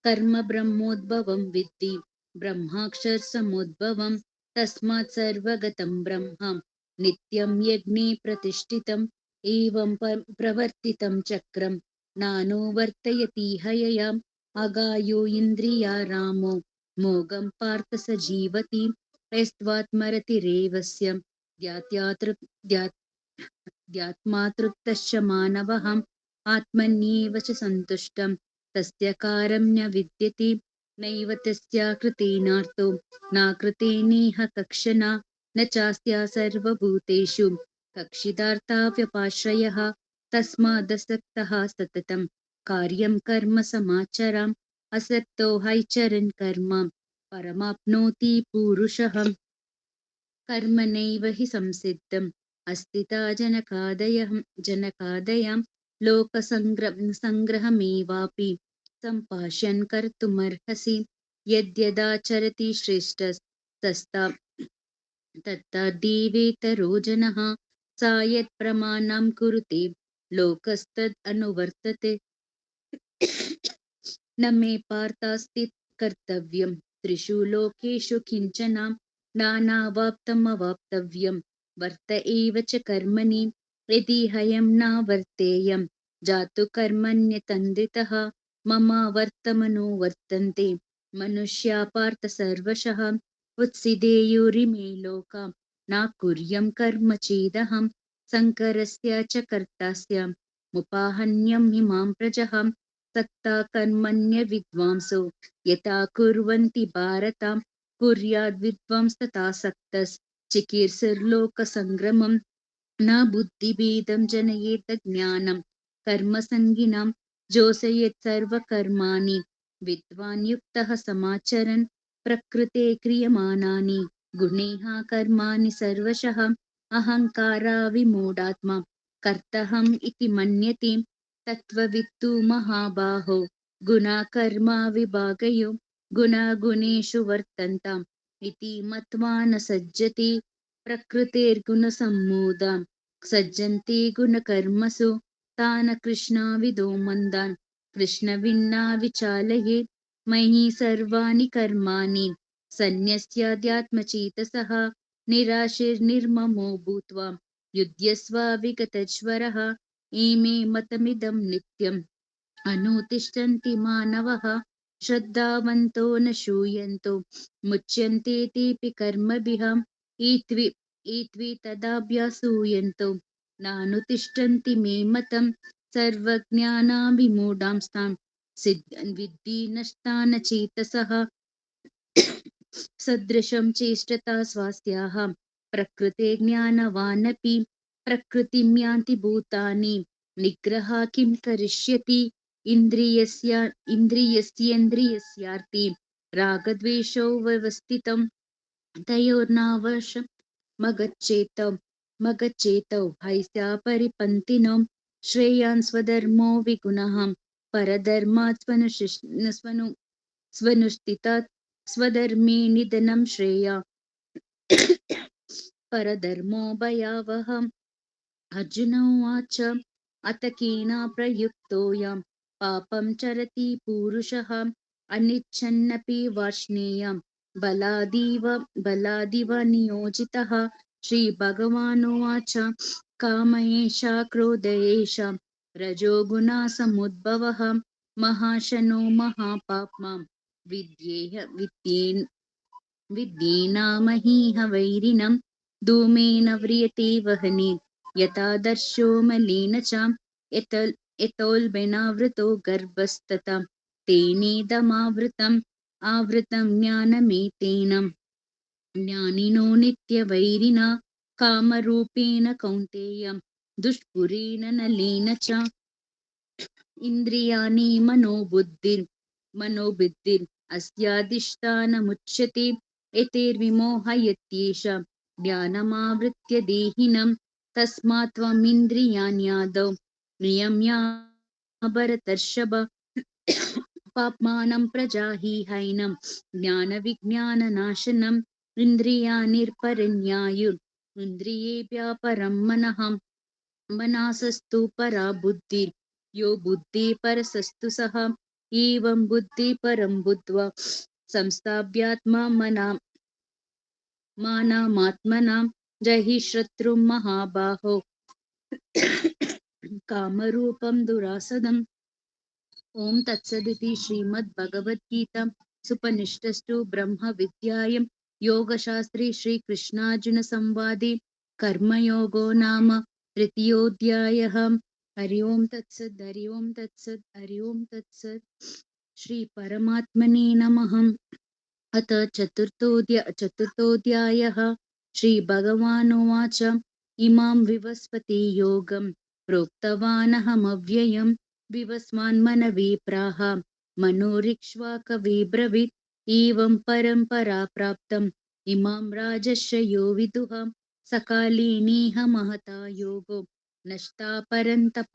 कर्म ब्रह्मोद्भवं विद्धि ब्रह्माक्षर समुद्भवं तस्मात् सर्वगतं ब्रह्म नित्यं यज्ञे प्रतिष्ठितम् एवं प्रवर्तितं चक्रं नानुवर्तयति हययाम् अगायो इन्द्रिया रामो मोगं पार्थ स जीवति यस्त्वात्मरतिरेवस्य ध्यात्मातृप्तश्च मानवः आत्मन्येव च सन्तुष्टं तस्य कारं न विद्यते नैव तस्याकृतेनार्तो नाकृतेनेह कक्षना न चास्या सर्वभूतेषु कक्षिदार्ताव्यपाश्रयः तस्मादसक्तः सततं कार्यं कर्म समाचरम् असक्तो हैचरन् कर्म परमाप्नोति पुरुषः कर्मणैव हि संसिद्धम् अस्तिता जनकादयं लोकसङ्ग्रहमेवापि सम्भाष्यन् कर्तुमर्हसि यद्यदाचरति श्रेष्ठस्तस्ता तत्तद्देवेतरो जनः सा यत्प्रमाणं कुरुते लोकस्तद् अनुवर्तते न मे पार्थास्ति कर्तव्यं त्रिषु लोकेषु किञ्चन नानावाप्तमवाप्तव्यं वर्त एव च कर्मणि यदि हयं न वर्तेयं जातु कर्मण्यतन्द्रितः मम वर्तमनो वर्तन्ते मनुष्या पार्थ सर्वशः उत्सिदेयुरिमे लोका न कुर्यं कर्म चेदहं शङ्करस्य च कर्तास्य मुपाहन्यं इमां प्रजः सक्ता कर्मण्य विद्वांसो यथा कुर्वन्ति भारत कुर्याद् विद्वांस्तथा सक्तश्चिकीर्षुर्लोकसङ्ग्रमं न बुद्धिभेदं जनयेत ज्ञानं कर्मसङ्गिनां जोषयेत् सर्वकर्माणि विद्वान् युक्तः समाचरन् प्रकृते क्रियमाणानि गुणैः कर्माणि सर्वशः अहङ्कारा विमूढात्मा कर्तहम् इति मन्यते तत्त्ववित्तु महाबाहो गुणा कर्मा विभागयो गुणेषु वर्तन्ताम् इति मत्वा न सज्जते प्रकृतेर्गुणसम्मूढां सज्जन्ते गुणकर्मसु तान् कृष्णाविदो मन्दान् कृष्णविन्ना विचालयेत् मयि सर्वाणि कर्माणि सन्न्यस्याध्यात्मचेतसः निराशीर्निर्ममो भूत्वा युध्यस्व विगतज्वरः इमे मतमिदं नित्यम् अनुतिष्ठन्ति मानवः श्रद्धावन्तो न शूयन्तो मुच्यन्ते तेऽपि कर्मभिः ईत्वि तदाभ्यासूयन्तो नानुतिष्ठन्ति मे मतं सर्वज्ञानाभिमूढांस्तां विद्धि नष्टान् चेतसः सदृशं चेष्टता स्वास्याः प्रकृते ज्ञानवानपि प्रकृतिं यान्ति भूतानि निग्रह किं करिष्यति इन्द्रियस्येन्द्रियस्यार्थे रागद्वेषौ व्यवस्थितं तयोर्नावशं मगच्चेतौ हैस्या परिपन्थिनो श्रेयान् स्वधर्मो विगुणः परधर्मात् स्वनुष्ठितात् स्वधर्मे निधनं श्रेया परधर्मो भयावहम् अर्जुन उवाच अत केन प्रयुक्तोऽयं पापं चरति पुरुषः अनिच्छन्नपि वार्ष्णेयं बलादिव नियोजितः श्रीभगवानुवाच काम एषा क्रोध एषा रजोगुणसमुद्भवः महाशनो महापाप्मा विद्येनामहीह वैरिणं धूमेन व्रियते वह्नि यथा दर्शो मलेन च यतोल्बेनावृतो गर्भस्तथा तेनेदमावृतम् आवृतं ज्ञानमेतेन ज्ञानिनो नित्यवैरिणा कामरूपेण कौन्तेय दुष्पुरेण नलेन च इन्द्रियाणि मनोबुद्धिर् अस्याधिष्ठानमुच्यते एतैर्विमोहयत्येष ज्ञानमावृत्य देहिनं तस्मात् त्वमिन्द्रियाण्यादौ नियम्य भरतर्षभ पाप्मानं प्रजाहि हैनं ज्ञानविज्ञाननाशनम् इन्द्रियाणिर्परन्यायुः इन्द्रियेभ्यः परं मनासस्तु परा बुद्धिर् यो बुद्धि परसस्तु सः एवं बुद्धि परं बुद्ध्वा संस्थाप्यात्मा मानात्मना जहि शत्रुं महाबाहो कामरूपं दुरासदम् ओम तत्सदिति श्रीमद्भगवद्गीता सुपनिषत्सु ब्रह्मविद्यायां योगशास्त्रे श्रीकृष्णार्जुन संवादे कर्मयोगो नाम तृतीयोऽध्यायः। हरि ओम तत्सत् हरि ओम तत्सत् हरि ओम तत्सत्। श्री परमात्मने नमः। अथ चतुर्थोऽध्यायः। श्रीभगवानुवाच इमां विवस्वते योगं प्रोक्तवानहमव्ययम् विवस्वान्मनवे प्राह मनोरिक्ष्वाकवे ब्रवीत् एवं परम्परा प्राप्तम् इमां राजर्षयो विदुः सकाले नेह महता योगो नष्टा परन्तप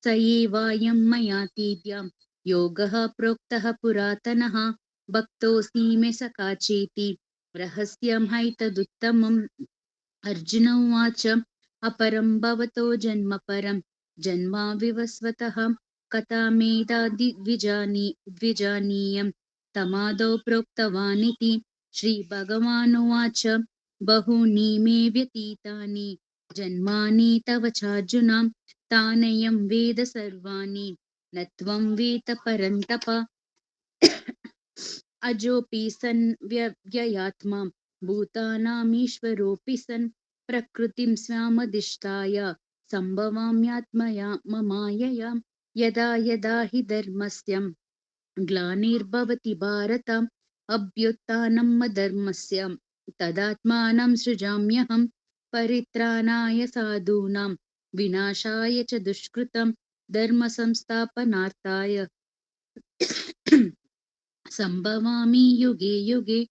स एवायं मया तेद्यं योगः प्रोक्तः पुरातनः भक्तोऽसि मे सखा चेति रहस्यं हैतदुत्तमम्। अर्जुन उवाच अपरं भवतो जन्म परं जन्मा विवस्वतः कथामेतद्विजानीयं तमादौ प्रोक्तवानिति। श्रीभगवानुवाच बहूनि मे व्यतीतानि जन्मानि तव चार्जुन तानयं वेद सर्वाणि न त्वं वेद परन्तप अजोऽपि सन् व्ययात्मा भूतानामीश्वरोऽपि सन् प्रकृतिं स्वामधिष्ठाय सम्भवाम्यात्मया ममायया यदा यदा हि धर्मस्य ग्लानिर्भवति भारत अभ्युत्थानम् अधर्मस्य तदात्मानं सृजाम्यहं परित्राणाय साधूनां विनाशाय च दुष्कृतं धर्म संस्थापनार्थाय सम्भवामि युगे युगे।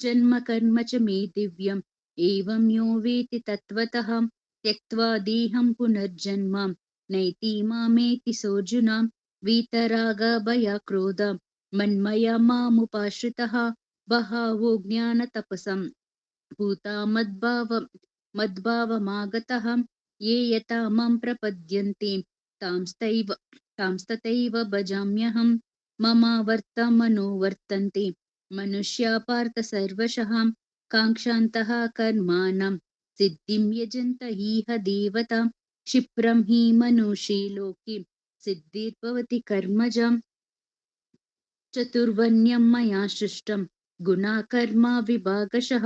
जन्म कर्म च मे दिव्यम् एवं यो वेति तत्त्वतः त्यक्त्वा देहं पुनर्जन्म नैति मामेति सोऽर्जुन वीतरागभयक्रोध मन्मया मामुपाश्रितः बहवो ज्ञानतपसं भूता मद्भावमागतः ये यथा मां प्रपद्यन्ते तांस्तथैव भजाम्यहम् मम वर्तमनो वर्तन्ते मनुष्या पार्थ सर्वशः काङ्क्षान्तः कर्माणां सिद्धिं यजन्त इह देवता क्षिप्रं हि मनुष्ये लोके सिद्धिर्भवति कर्मजा चतुर्वर्ण्यं मया सृष्टं गुणा कर्मा विभागशः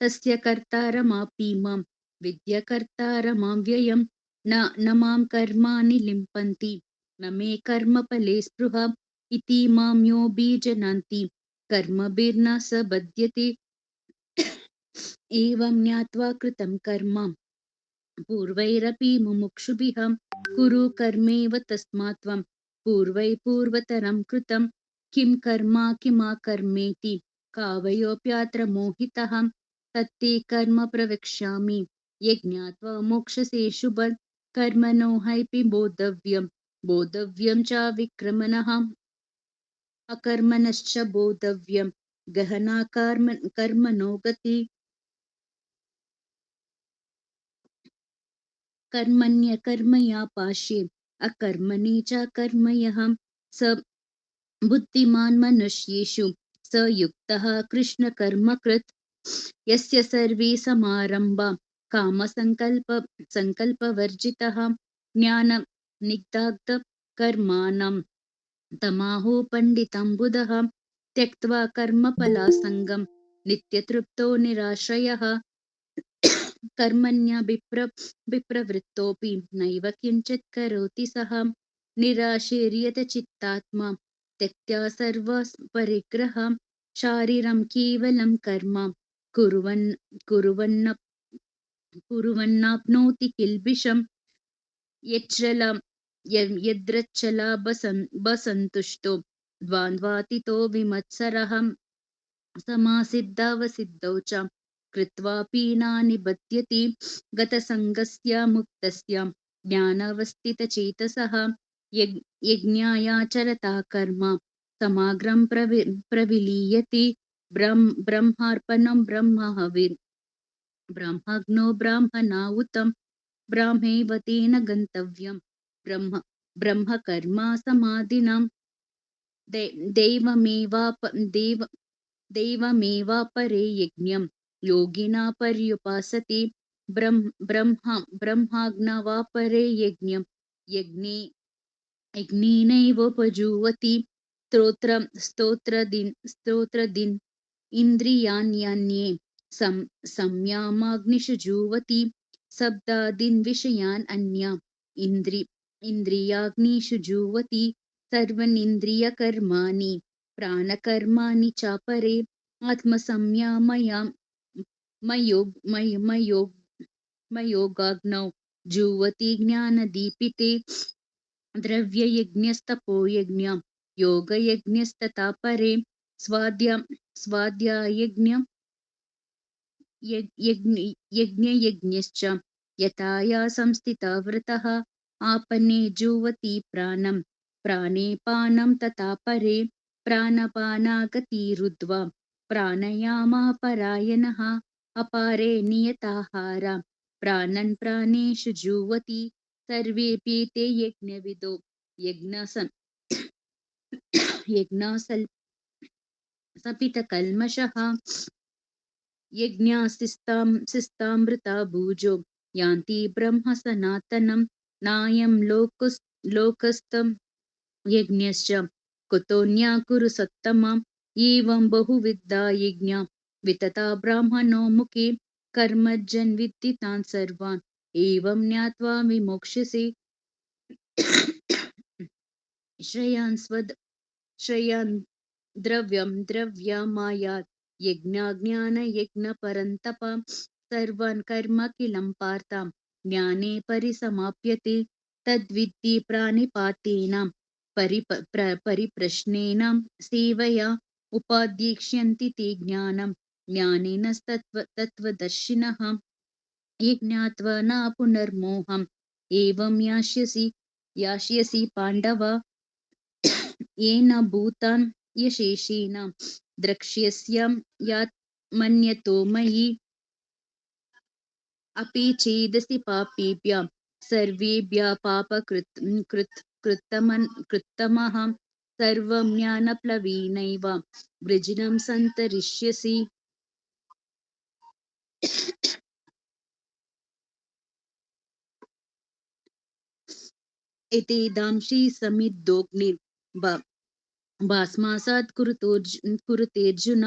तस्य कर्तारमापि मां विद्यकर्तारमव्ययं न मां कर्माणि लिम्पन्ति न मे कर्मफले स्पृहा इति मां योऽभिजनाति कर्मभिर्न स बध्यते एवं ज्ञात्वा कृतं कर्म पूर्वैरपि मुमुक्षुभिः कुरु कर्मेव तस्मात् त्वं पूर्वतरं कृतं किं कर्म किमाकर्मेति कावयोऽप्यत्र मोहितः तत्ते कर्म प्रवक्ष्यामि यज्ञात्वा मोक्षसे शुभं कर्मणो हैपि बोद्धव्यं च विक्रमणः अकर्मणश्च बोद्धव्यं गहना कर्मणो गति कर्मण्यकर्मया पाशे अकर्मणि च कर्मयः स बुद्धिमान् मनुष्येषु स युक्तः कृष्णकर्मकृत् यस्य सर्वे समारम्भा कामसङ्कल्पवर्जितः ज्ञाननिग्धार्थकर्माणं तमाहो पण्डितं बुधः त्यक्त्वा कर्मफलासङ्गं नित्यतृप्तो निराश्रयः विप्रवृत्तोऽपि नैव किञ्चित् करोति सः निराशीर्यत चित्तात्मा त्यक्त्या सर्वपरिग्रहं शारीरं केवलं कर्म कुर्वन् कुर्वन्न कुर्वन्नाप्नोति किल्बिषम् यद्रच्छला बसन्तुष्टो द्वान्द्वातीतो विमत्सरः समासिद्धावसिद्धौ च कृत्वापि नानिबध्यति गतसङ्गस्य मुक्तस्य ज्ञानावस्थितचेतसः यज्ञायाचरता कर्म समाग्रं प्रविलीयते ब्रह्मार्पणं ब्रह्महविर् ब्रह्मग्नो ब्राह्मणाहुतं ब्राह्मैव तेन गन्तव्यं ब्रह्मकर्मा समाधिनां दैवमेवापरे यज्ञं योगिना पर्युपासते ब्रह्माज्ञावापरे यज्ञं यज्ञेनैवोपजुह्वति स्तोत्रदिन् इन्द्रियाण्यन्ये संयमाग्निषु जुह्वति शब्दादीन् विषयान् अन्या इन्द्रियाग्निषु जुह्वति सर्वनिन्द्रियकर्माणि प्राणकर्माणि चापरे आत्मसंयमयोगाग्नौ जुह्वति ज्ञानदीपिते द्रव्ययज्ञस्तपो यज्ञ योगयज्ञस्तथा परे यज्ञयज्ञश्च यथा या संस्थिता व्रतः आपने जुह्वति प्राणं प्राणे पानं तथा परे प्राणपानागतिरुद्ध्वा प्राणायामपरायणः अपारे नियताहारा प्राणन् प्राणेषु जुह्वति सर्वेऽपि ते यज्ञविदो यज्ञासल्पितकल्मषः यज्ञासिस्तामृता भुजो यान्ति ब्रह्म सनातनं नायं लोकस्थं यज्ञश्च कुतोऽन्या कुरु सत्तमा एवं बहुविधा यज्ञा वितता ब्राह्मणो मुखे कर्मजन् विद्धि तान् सर्वान् एवं ज्ञात्वा विमोक्ष्यसे श्रेयान् द्रव्यमायात् यज्ञाज्ञानयज्ञपरन्तप सर्वान् कर्मखिलं पार्थ ज्ञाने परिसमाप्यते तद्विद्धि प्राणिपातेन परिप्रश्नेन सेवया उपाध्यक्ष्यन्ति ते ज्ञानेन तत्त्वदर्शिनः यज्ञात्वा न पुनर्मोहम् एवं यास्यसि पाण्डव येन भूतान् यशेषेण द्रक्ष्यस्य यात्मन्यतो मयि अपि चेदसि पापेभ्यः सर्वेभ्यः पापकृत्तमः सर्वं ज्ञानप्लवेनैव वृजिनं सन्तरिष्यसि एतेदांशि समिद्धोऽग्निर्भस्मासात् कुरुतेऽर्जुन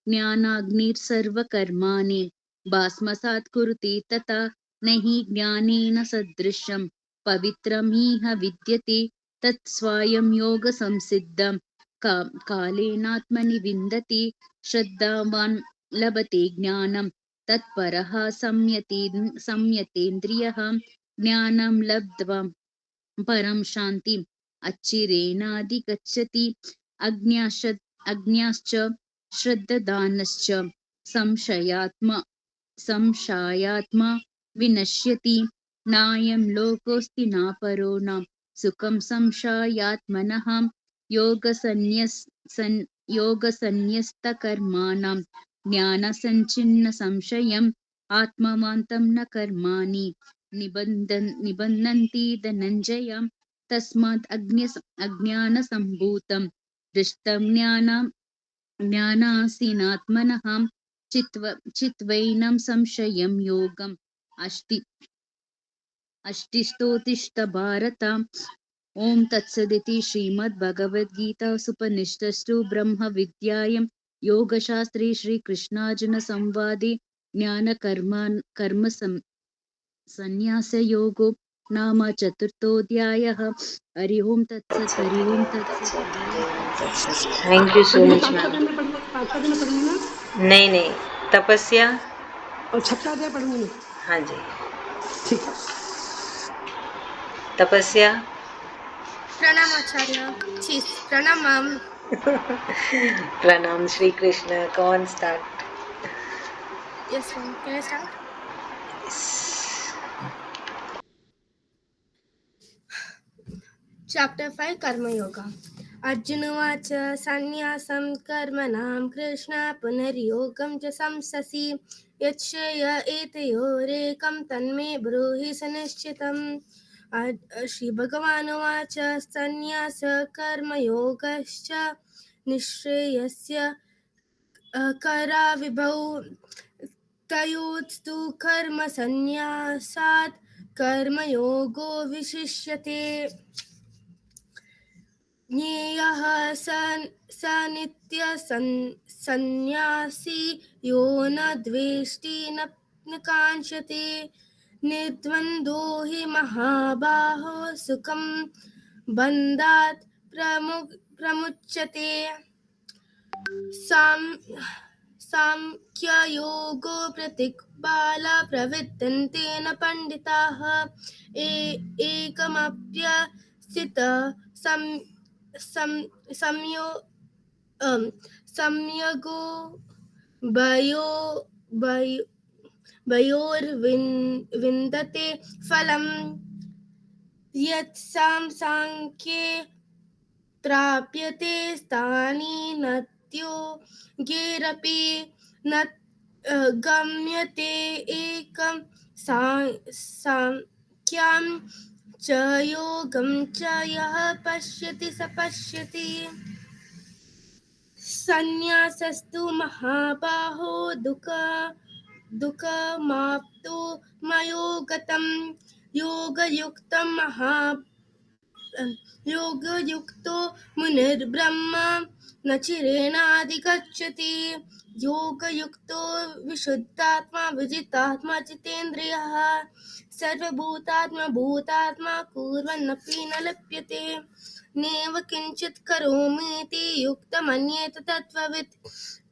ज्ञानाग्निर्सर्वकर्माणि भस्मसात् कुरुते तथा न हि ज्ञानेन सदृशं पवित्रं हि विद्यते तत्स्वयं योगसंसिद्धं कालेनात्मनि विन्दति श्रद्धावान् लभते ज्ञानं तत्परः संयतेन्द्रियः ज्ञानं लब्ध्वा परं शान्तिम् अच्छिरेणाधिगच्छति अज्ञाश्च श्रद्धादानश्च संशयात्मा विनश्यति नायं लोकोऽस्ति न परो न सुखं संशयात्मनः योगसन्न्यस्तकर्माणां ज्ञानसञ्चिन्न संशयम् आत्मवान्तं न कर्माणि निबध्नन्ति धनञ्जय तस्मात् अज्ञानसम्भूतं दृष्टं ज्ञानासीनात्मनः चित्वैनं संशयं योगम् अष्टिष्टोत्तिष्ठ भारत ॐ तत्सदिति श्रीमद्भगवद्गीतासूपनिषत्सु ब्रह्मविद्यायां योगशास्त्रे श्रीकृष्णार्जुनसंवादे कर्म संन्यासयोगो नाम चतुर्थोऽध्यायः। हरि ओम तत्सत्। हरि ओम तत्सत्। Thank you so much ma'am. पाँचवा दिन पढ़ूंगी ना? नहीं, तपस्या। और छठा अध्याय पढ़ूंगी। हाँ जी, ठीक है। तपस्या। प्रणाम आचार्य। प्रणाम मैम। प्रणाम श्री कृष्ण। कौन start? Yes ma'am, can I start? Chapter 5 कर्मयोगा। Arjun उवाच संन्यासं कर्मणां कृष्ण पुनर्योगं च संससि यच्छ्रेय एतयोरेकं तन्मे ब्रूहि सनिश्चितम्। श्रीभगवानुवाच संन्यास कर्मयोगश्च निःश्रेयस्य कराविभौ तयोस्तु कर्मसन्न्यासात् कर्मयोगो विशिष्यते। ज्ञेयः स नित्यसन्न्यासी यो न द्वेष्टि न काङ्क्षति निर्द्वन्द्वो हि महाबाहो सुखं बन्धात् प्रमुच्यते। सांख्ययोगो प्रतिपाला प्रविद्यन्ते न पण्डिताः एकमप्यसित संयोगो वयोर्विन्दते फलम् यत् सांख्ये प्राप्यते स्थाने नत्योगैरपि न गम्यते एकं सांख्यं च योगं च यः पश्यति स पश्यति। संन्यासस्तु महाबाहो दुःखमाप्तो मयो गतं योगयुक्तो मुनिर्ब्रह्म न चिरेणाधिगच्छति। योगयुक्तो विशुद्धात्मा विजितात्मा जितेन्द्रियः सर्वभूतात्मा भूतात्मा कुर्वन्नपि न लिप्यते। नैव किञ्चित् करोमीति युक्तमन्येत तत्त्ववित्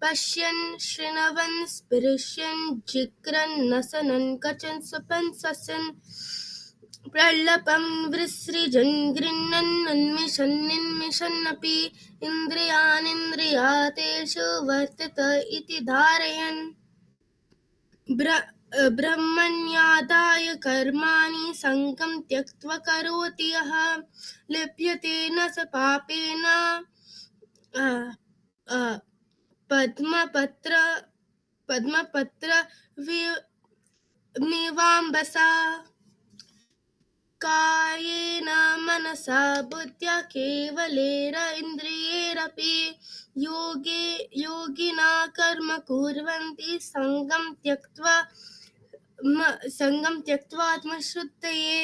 पश्यन् शृण्वन् स्पृशन् जिघ्रन् नसन् कचन् स्वपन् स्वसन् प्रलपं विसृजन् गृह्णन् उन्मिषन् निन्मिषन्नपि इन्द्रियाणीन्द्रियार्थेषु वर्तत इति धारयन् ब्रह्मण्यादाय कर्माणि सङ्गं त्यक्त्वा करोति यः लिप्यते न स पापेन पद्मपत्र मिवाम्बसा। कायेन मनसा बुद्ध्या केवलेन इन्द्रियैरपि योगिना कर्म कुर्वन्ति सङ्गं त्यक्त्वा आत्मशुद्धये।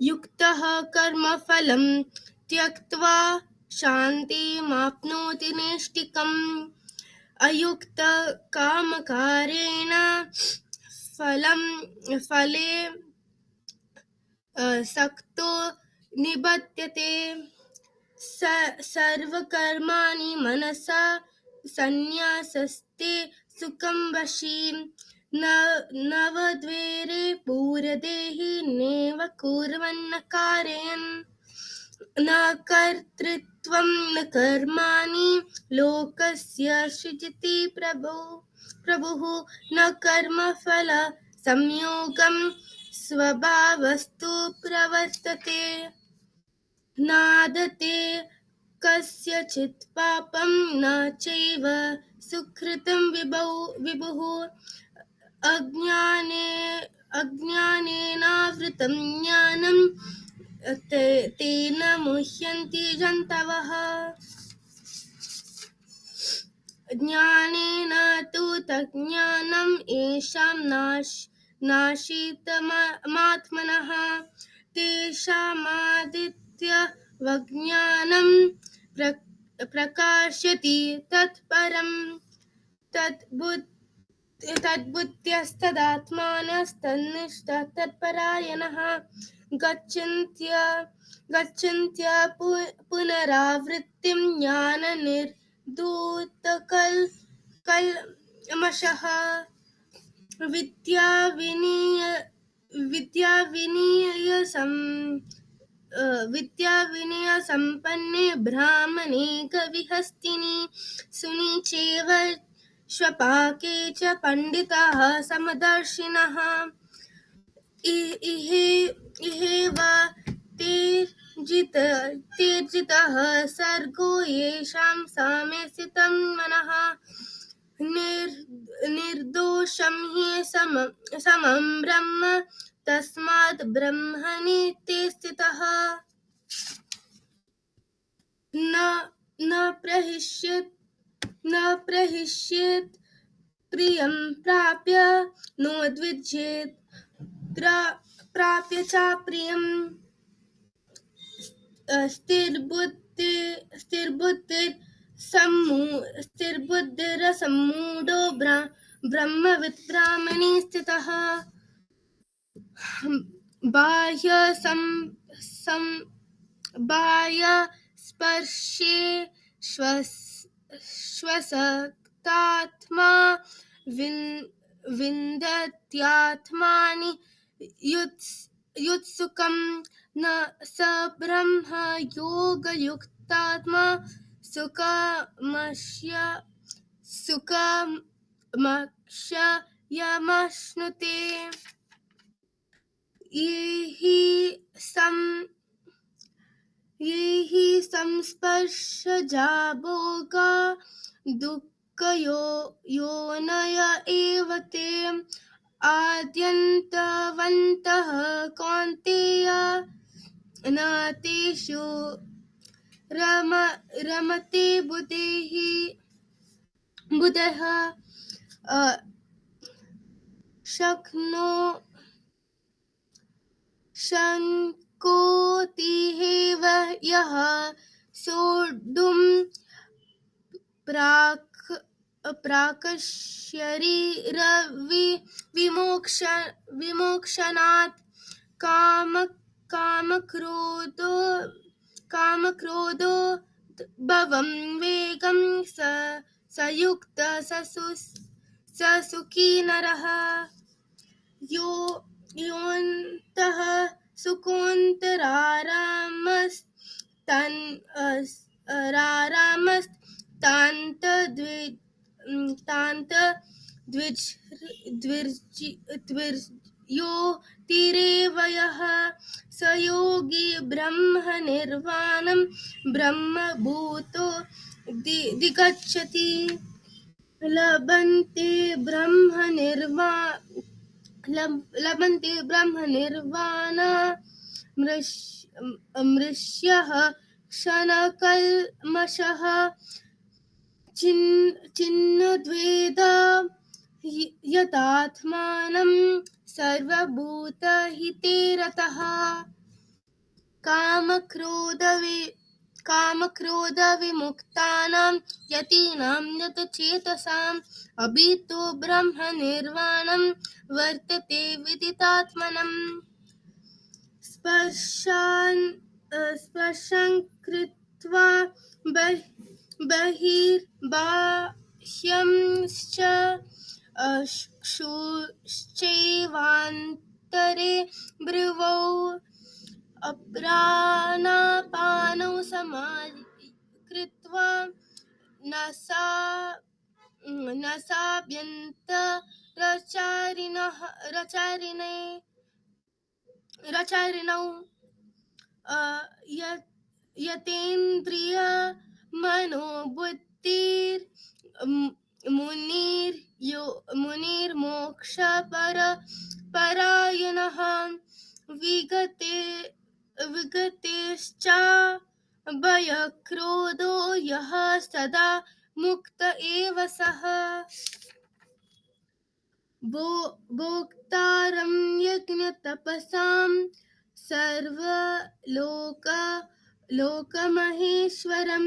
युक्तः कर्मफलं त्यक्त्वा शान्तिमाप्नोति नैष्ठिकम् अयुक्तः कामकारेण फले सक्तो निबध्यते। सर्वकर्माणि मनसा संन्यासस्ते सुखं वशी नवद्वेरे पूरदेहि नैव कुर्वन्न कारयन् न कर्तृत्वं न कर्माणि लोकस्य सृजति प्रभुः न कर्मफल संयोगं स्वभावस्तु प्रवर्तते। नादते कस्यचित् पापं न चैव सुकृतं विभुः अज्ञानेनावृतं ज्ञानं तेन मुह्यन्ति जन्तवः। ज्ञानेन तु तज्ज्ञानं येषां नाशीतमात्मनः तेषामादित्यवज्ञानं प्रकाश्यति तत्परं तद्बुद्ध्यस्तदात्मानस्तन्निष्ठः तत्परायणः गच्छन्त्य पुनरावृत्तिं कल्मषः विद्याविनयसम्पन्ने ब्राह्मणे कविहस्तिनि सुनीचेव स्वपाके च पंडिताः समदर्शिनः इहेव तेर्जितः सर्गो येषां सामे स्थितं मनः निर्दोषं हि समं ब्रह्म तस्मात् ब्रह्मणि ते स्थितः न प्रहिष्येत् प्रियं प्राप्य नोद्विज्येत् प्राप्य च प्रियं स्थिरबुद्धिरसम्मूढो ब्रह्मवित् ब्राह्मणे स्थितः बाह्यस्पर्शे श्वसक्तात्मा विन्दत्यात्मानि युत्सुकं न स ब्रह्म योगयुक्तात्मा सुखमक्षयमश्नुते ये हि संस्पर्शजा भोगा दुःखयोनय एव ते आद्यन्तवन्तः कौन्तेय न तेषु रमते बुधः शङ्कोतिहेव यः सोढुं प्राक्शरीरविमोक्षणात् कामक्रोधो भवं वेगं सयुक्त स सुखी नरः योऽन्तः सुकोऽन्तरारामस्तान्तद्विर्यो तीरेव स योगी ब्रह्मनिर्वाणं ब्रह्मभूतो दिगच्छति लभन्ते ब्रह्मनिर्वाण मृष्यः क्षणकल्मषः छिन्नद्वैधा यतात्मानं सर्वभूतहिते रतः कामक्रोधविमुक्तानां यतीनां यतचेतसाम् अभितो ब्रह्मनिर्वाणं वर्तते विदितात्मनम् स्पर्शं कृत्वा बहिर्बाह्यंश्च चक्षुश्चैवान्तरे भ्रुवौ अप्राणापानौ समाकृत्वा रचारिणौ यतेन्द्रिय मुनिर्मोक्ष परायणः विगतेश्च भयक्रोधो यः सदा मुक्त एव सः भोक्तारं यज्ञतपसां सर्वलोकमहेश्वरं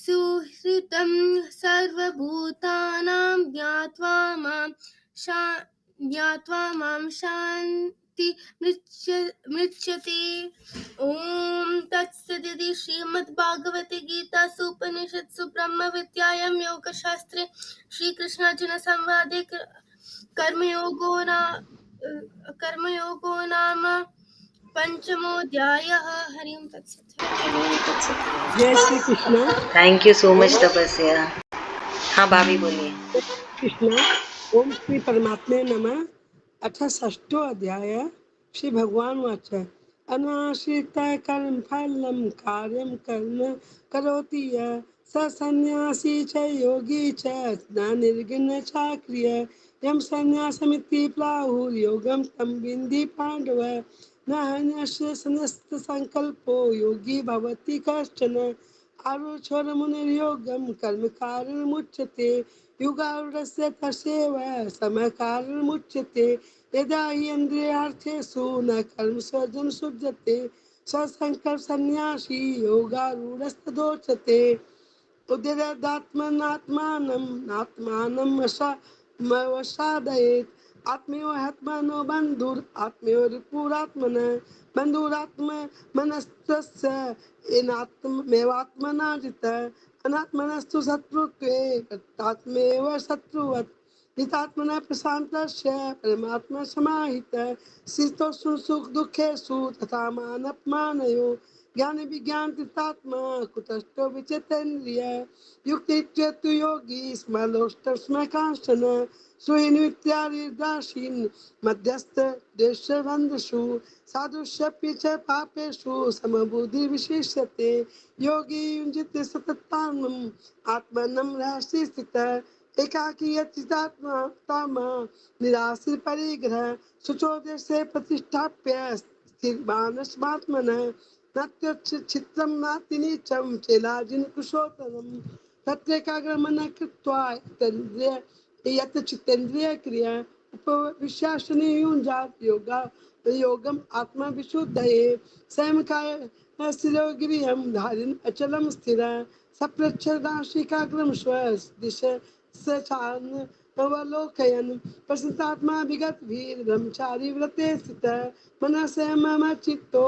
सुहृतं सर्वभूतानां ज्ञात्वा मां शान्ति मृच्छति। ॐ तत्सदिति श्रीमद्भागवते गीतासु उपनिषत्सु ब्रह्मविद्यायां योगशास्त्रे श्रीकृष्णार्जुन संवादे कर्मयोगो नाम पंचमोऽध्यायः। हरि ओं तत्सत्। जय Shri Krishna. Thank you so much Om Tapasya. हाँ भाभी बोलिए। कृष्ण। ओम श्री परमात्मे नमः। अथ षष्ठो अध्याय। श्री भगवान वाच अनाश्रित कर्म फलं कार्यं कर्म करोति यः स सन्यासी च योगी च न निर्गुण चाक्रिय यं सन्यासमिति प्राहुर्योगं तं विद्धि पाण्डव न हन्यस्य सन्यस्त संकल्पो योगी भवति कश्चन आरुषोर्मुनिर्योगं कर्मकारणमुच्यते युगारूढस्य तस्यैव समकारणमुच्यते यदा हि इन्द्रियार्थेषु न कर्मसु सुज्यते स संकल्प सन्यासी योगारूढस्तदोच्यते उद्यदात्मनात्मानं वशादयेत् आत्मयो ह्यात्मनो बन्धुरात्मयोरिपुरात्मनः बन्धुरात्मनस्तस्य येनात्मेवात्मना जितः अनात्मनस्तु शत्रुत्वे तत्तात्मेव शत्रुवत् हितात्मनः प्रशान्तस्य परमात्मा समाहितः शीतोषु सुख दुःखेषु तथा मानपमानयो ज्ञान विज्ञान कृतात्मा कुतस्थो विचेतेन्द्रिय युक्तिच्युत योगी स्मलोष्टस्म कांचन सुहिनित्यादिदासीन् मध्यस्थ देशबन्धुषु साधुष्यपि च पापेषु समबुद्धि विशेष्यते योगी युञ्जते सतताम् आत्मनं रहसि स्थितः एकाकी यचितात्मा निराशी परिग्रह शुचोदेशे प्रतिष्ठाप्य स्थिरमानसमात्मनः नात्युच्छित्रं नाति नीचं चेलाजिन कुशोत्तरं तत्रैकाग्रमनः कृत्वा यत् चित्तेन्द्रिय क्रिया उपविश्यासने युञ्जात् योगम् आत्मविशुद्धये स्वयंकाय स्थिरोगिरियं धारिन् अचलं स्थिरः सप्रच्छदाशिकाग्रं स्वदिश अवलोकयन् प्रसन्नात्मा विगतभिर्ब्रह्मचारी व्रते स्थितः मनसः मम चित्तो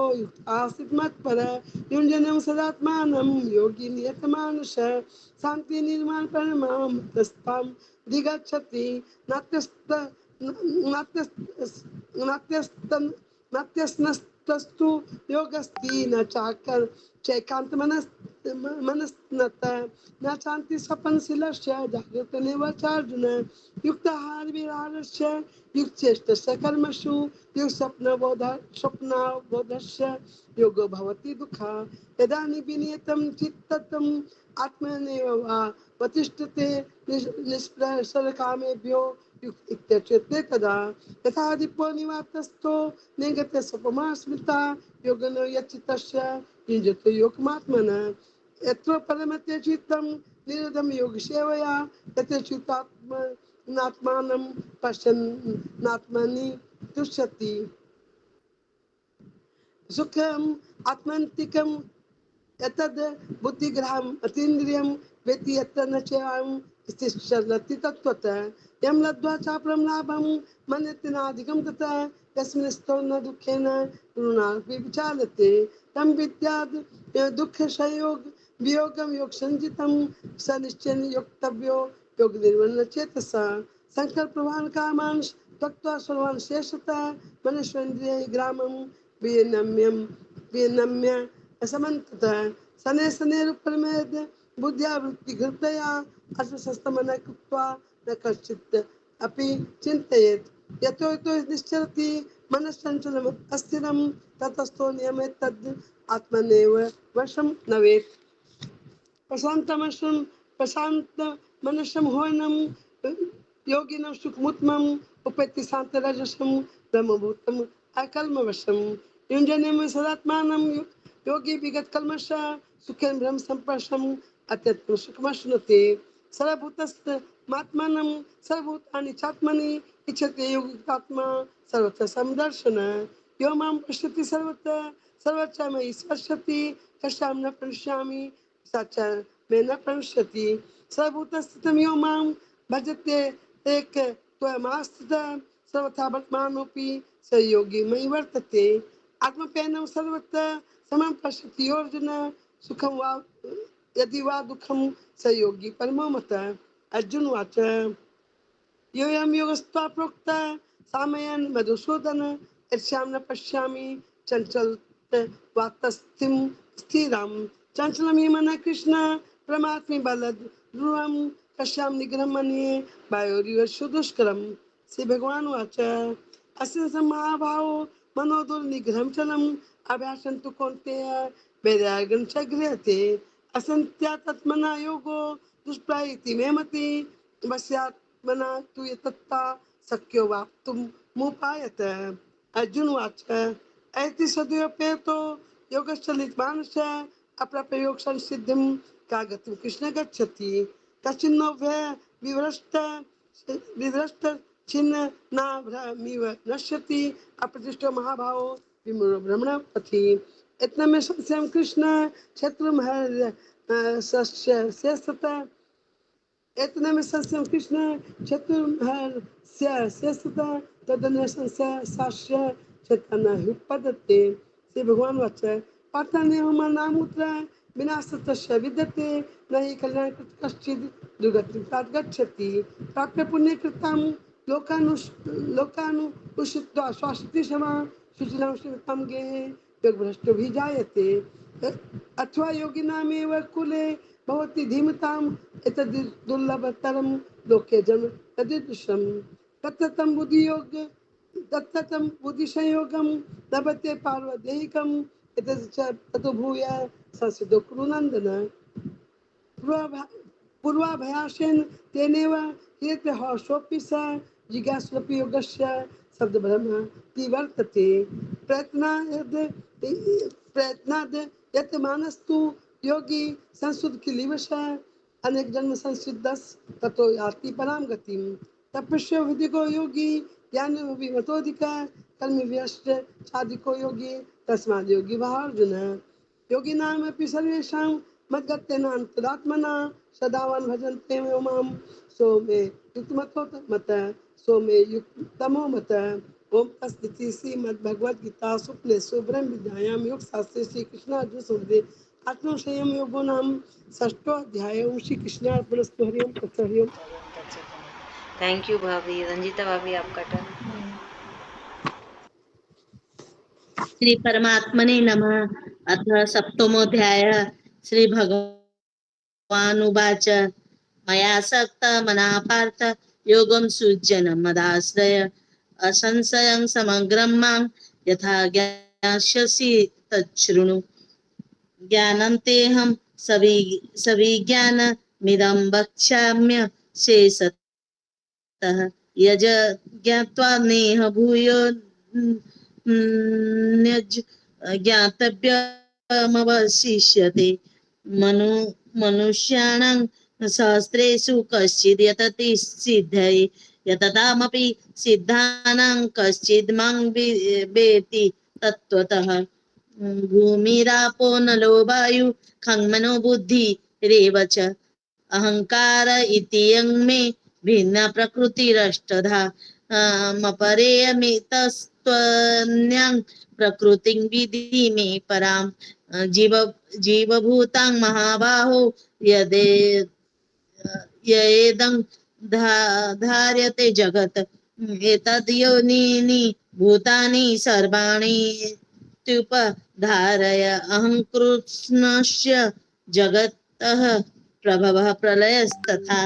आसीत् मत्परः युञ्जनं सदात्मानं योगी नियतमानसः शान्ति निर्माण परमां तस्तां दिगच्छति नात्यस्त नात्यस्तु योगस्ति न चाकर चैकांत मनस्नत न शांति स्वपनशीलस्य जागृत निवचार्जुन युक्ताहार विहारस्य युक्तचेष्टस्य कर्मसु युक्त स्वप्नाबोधस्य योगो भवति दुःखा यदा निविनियतं चित्तम् आत्मनेव वा वतिष्ठते निष्प्रसरकामेभ्यो इत्युच्यते तदा यथा दीपो निवातस्थो निगते स्वपमा स्मृता योगनो यच्चित्तस्य युञ्जतो योगमात्मनः यत्र परमते चित्तं निरदं योगसेवया यत्र चित्तात्मानं पश्यन्नात्मनि तुष्यति सुखम् आत्मन्तिकं यतद् बुद्धिग्रहम् अतीन्द्रियं वेति यत्र न चैवं स्थितिश्चलति तत्त्वतः यं लब्ध्वा चापरं लाभं मन्यते नाधिकं ततः यस्मिन् स्थो न दुःखेन गुरुणापि विचालते तं विद्याद् दुःखसंयोग वियोगं योगसञ्जितं स निश्चयेन योक्तव्यो योगनिर्वण्यचेतसा संकल्पवान् कामान् त्यक्त्वा सर्वान् शेषतः मनुष्येन्द्रियग्रामं विनम्य असमन्ततः शनैः शनैरुपरमेद बुद्ध्या वृत्तिघृतया अश्वस्तमनः कृत्वा न कश्चित् अपि चिन्तयेत् यतो यतो निश्चरति मनश्चञ्चलम् अस्थिरं ततस्थो नियमे तद् आत्मनेव वशं नवेत् प्रशान्तमनसं होयनं योगिनं सुखमुत्तमम् उपैति शान्तरजसं ब्रह्मभूतम् अकल्मवशम् युञ्जने सदात्मानं योगी विगतकल्मष सुखेन ब्रह्म संपर्शम् अत्यन्तं सुखमश्नुते सर्वभूतस्थमात्मानं सर्वभूतानि चात्मनि इच्छते योगितात्मा सर्वत्र समदर्शन यो मां पश्यति सर्वत्र सर्वत्र मयि स्पश्यति कस्यां न पश्यामि स च में न प्रणश्यति सर्वभूतस्थितं यो मां भजते एक त्वमास्थितः सर्वथा वर्तमानोऽपि स योगी मयि वर्तते आत्मप्ययनं सर्वत्र समं पश्यति अर्जुन सुखं वा यदि वा दुःखं स योगी परमो मतः अर्जुन उवाच योऽयं योगस्त्वा प्रोक्ता सामयन् मधुसूदन यस्यां न पश्यामि चञ्चलत्वात्तस्थिं स्थिरं चञ्चलं हि मनः कृष्ण परमात्मे बलध्रुवं कस्यां निग्रहं मन्ये वायोरिव सुदुष्करं श्री भगवान उवाच अस्य महाभावो मनोदुर्निग्रहं चलम् अभ्यासं तु कौन्तेय वैराग्यं च गृह्यते असन्त्या तत्मना योगो दुष्प्राय इति मे मतिः वस्यात्मना तु यतत्ता शक्यो वाप्तुमुपायत अर्जुन उवाच ऐति सदुपयतो योगश्चलितमानसः अप्रप्रयोग संसिद्धिं का गतिं कृष्ण गच्छति कश्चिन्नो विभ्रष्ट छिन्न नाभ्रमिव नश्यति अप्रतिष्ठो महाभावो विमूढो भ्रमणपथि इतना में संशयं कृष्ण शत्रुमहर्षयस्ततः इतने में संशयं कृष्ण शत्रुमहर्षयस्ततः तदन्य संशयस्य चेतनहुपपद्यते श्री भगवान वाच पार्थानेह मनामुत्र विनाशतस्य विद्यते न हि कल्याणकृत कश्चित् दुर्गतिं तात गच्छति प्राप्य पुण्यकृतां लोकानुशित्वा स्वास्ति समा शुचिनां श्रीमतां गेहे योगभ्रष्टो भी जायते अथवा योगिनामेव कुले भवति धीमताम् एतद् दुर्लभतरं लोके जन्म तदृशं तत्ततं बुद्धिसंयोगं लभते पार्वदेहिकम् एतत् च ततो भूय संसिद्धो कुरु नन्दन पूर्वाभ्यासेन तेनेव यत्र हर्षोऽपि स जिज्ञासुरपि योगस्य शब्दब्रह्म वर्तते प्रयत्नाद् यत् मानस्तु योगी संशुद्ध किलीवश अनेक जन्म संसिद्धस ततो याति पराम गतिम तपस्या विधिको योगी ज्ञान विमतोधिका कर्म व्यस्त साधिको योगी तस्माद् योगी अर्जुन योगी नाम अपि सर्वेषां मद्गतेन अंतरात्मना सदावन भजन्ते मां सो मे युक्तमतो मत सो मे युक्तमो मत ओम तस्थिति श्रीमद्भगवद्गीता उपनिषदि ब्रह्म विद्यायां योग शास्त्रे श्री कृष्ण अर्जुन संवादे आत्मसंयम योगो नाम षष्ठो अध्याय श्री कृष्णार्पणस्तु हरि ओम तत्सत् हरि ओम। थैंक यू भाभी। रंजीता भाभी आपका टर्न। श्री परमात्मने नमः। अथ सप्तमोऽध्याय श्री भगवानुवाच मया सक्त मना पार्थ योगं सुजन मदाश्रय असंशयं समग्रं मां यथा ज्ञास्यसि तच्छृणु ज्ञानं तेऽहं सविज्ञानमिदं वक्ष्याम्य शेषतः यज ज्ञात्वा नेह भूयो ज्ञातव्यमवशिष्यते मनुष्याणां सहस्रेषु कश्चिद् यतति सिद्धये यततामपि सिद्धानां कश्चिद् मां वेत्ति तत्त्वतः भूमिरापो नलो वायु खङ्मनो बुद्धिरेव च अहंकार इत्ययं मे भिन्ना प्रकृतिरष्टधा मपरेयमितस्त्वन्यां प्रकृतिं विधि मे परां जीवभूतां महाबाहो यदेदं धार्यते जगत् एतद्योनीनि भूतानि सर्वाणि त्युपधारय अहं कृष्णस्य जगतः प्रभवः प्रलयस्तथा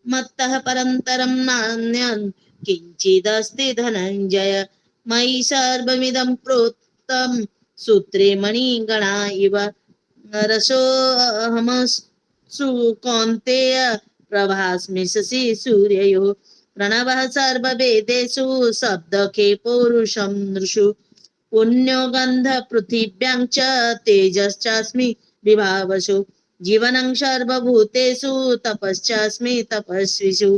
मत्तः परन्तरं नान्यं किञ्चिदस्ति धनञ्जय मयि सर्वमिदं प्रोक्तं सूत्रे मणिगणा इव रसोऽहमसु कौन्तेय प्रभास्मि शशि सूर्ययोः प्रणवः सर्ववेदेषु शब्दके पौरुषं नृषु पुण्यो गन्ध पृथिव्यां च तेजश्चास्मि विभावसु जीवनं सर्वभूतेषु तपश्चास्मि तपस्विषु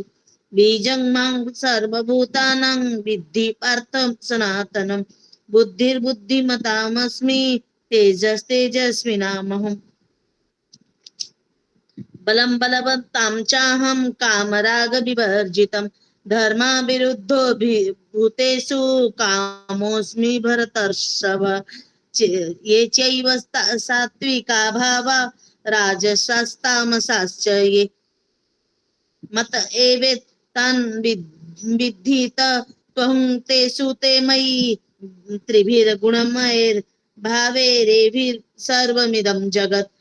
बीजं मां सर्वभूतानां विद्धि पार्थं सनातनं बुद्धिर्बुद्धिमतामस्मि तेजस्तेजस्विनामहम् बलं बलवतां चाहं कामरागविवर्जितं धर्मविरुद्धो भूतेषु कामोऽस्मि भरतर्षभ ये चैव सात्विका भावा राजसास्तामसाश्च ये मत एवेतान् विद्धि त्वं तेषु ते मयि त्रिभिर्गुणमयैर्भावैरेभिः जगत्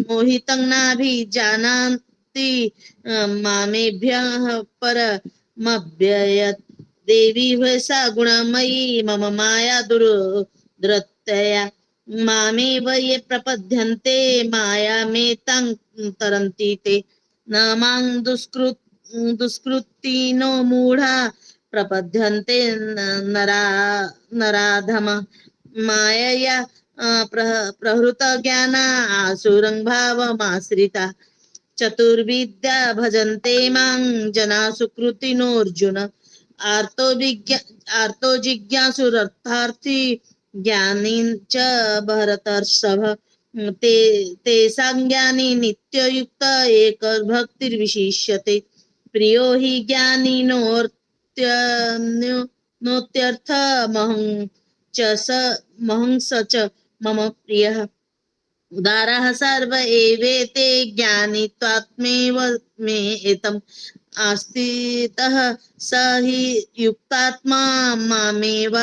मोहितं नाभिजानाति मामेभ्यः परमव्ययत् देवी ह्यसा गुणमयी मम माया दुरत्यया मामेव ये प्रपद्यन्ते मायामेतां तरन्ति ते न मां दुष्कृतिनो मूढा प्रपद्यन्ते नराधम मायया प्रहृत ज्ञाना आसुरं भावमाश्रिता चतुर्विद्या भजन्ते मां जना सुकृतिनोऽर्जुन आर्तो जिज्ञासुरर्थार्थी ज्ञानी च भरतर्षभ तेषां ज्ञानी नित्ययुक्त एक भक्तिर्विशिष्यते प्रियो हि ज्ञानिनोत्यर्थमहं स च मम प्रियः उदारः सर्व एवेते ज्ञानित्वात्मेव मे एतम् आस्थितः स हि युक्तात्मा मामेव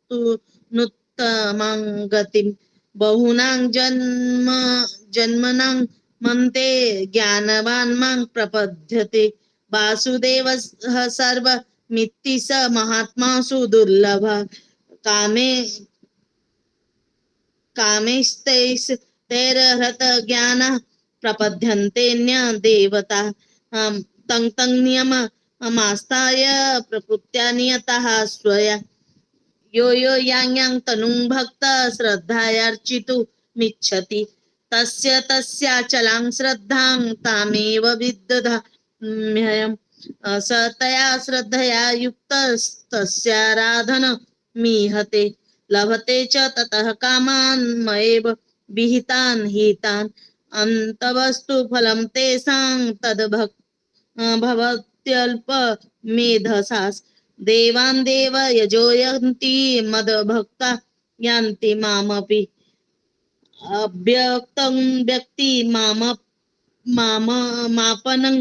तु नुत्तमां गतिं बहूनां जन्मनां मन्ते ज्ञानवान् मां प्रपद्यते वासुदेवः सर्वमिति स महात्मासु दुर्लभः कामेस्तैस्तैर्हत ज्ञानः प्रपद्यन्तेऽन्य देवता तं नियममास्ताय प्रकृत्या नियतः स्वया यो यां तनुं भक्त श्रद्धयार्चितुमिच्छति तस्याचलां श्रद्धां तामेव विदधाम्यहम् स तया श्रद्धया युक्तस्तस्याराधनमीहते लभते च ततः कामान् मयैव विहितान् हितान् अन्तवस्तु फलं तेषां भवत्यल्पमेधसास् देवान् देव यजो यन्ति मदभक्ता यान्ति मामपि अव्यक्तं व्यक्ति मापनं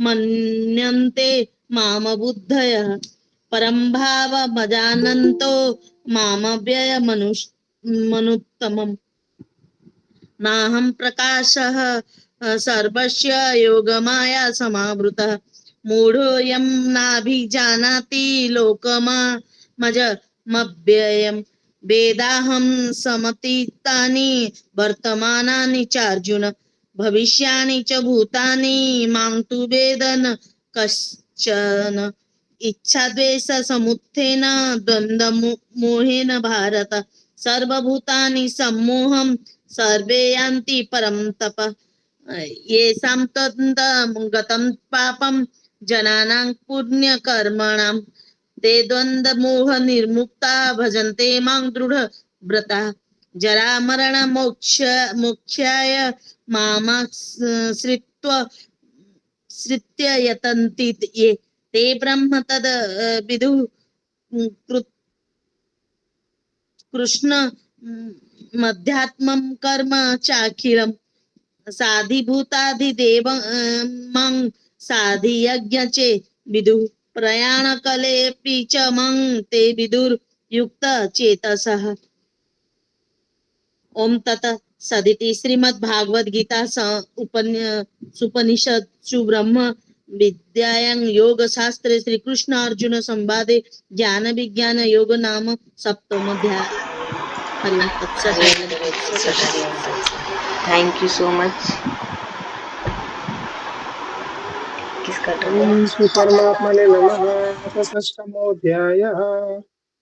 मन्यन्ते माम बुद्धयः परं भावमजानन्तो मामव्ययमनुत्तमम् नाहं प्रकाशः सर्वस्य योगमाया समावृतः मूढोऽयं नाभिजानाति लोकमजमव्ययम् वेदाहं समतीतानि वर्तमानानि चार्जुन भविष्यानि च भूतानि मां तु वेदन कश्चन इच्छाद्वेषसमुत्थेन द्वन्द्वमोहेन भारत सर्वभूतानि सम्मोहं सर्वे यान्ति परं तप येषां गतं पापं जनानां पुण्यकर्मणां ते द्वन्द्वमोहनिर्मुक्ता भजन्ते मां दृढव्रता जरामरणमोक्षाय मामाश्रित्य यतन्ति ये ते ब्रह्म तद विदुः कृष्ण मध्यात्मं कर्म चाखिलम् साधिभूताधिदेवं साधियज्ञ चे विदुः प्रयाणकलेऽपि च मं ते विदुर्युक्त चेतसः ओम ततः सदिति श्रीमद्भागवत गीता उपनिषत्सु ब्रह्म विद्यायां योग शास्त्रे श्री कृष्ण अर्जुन संवादे ज्ञान विज्ञान योग नाम सप्तमोऽध्याय हरि ओम तत्सत् थैंक यू सो मच। किसका ओम श्री परमात्मने नमः। अथ षष्ठमोऽध्यायः।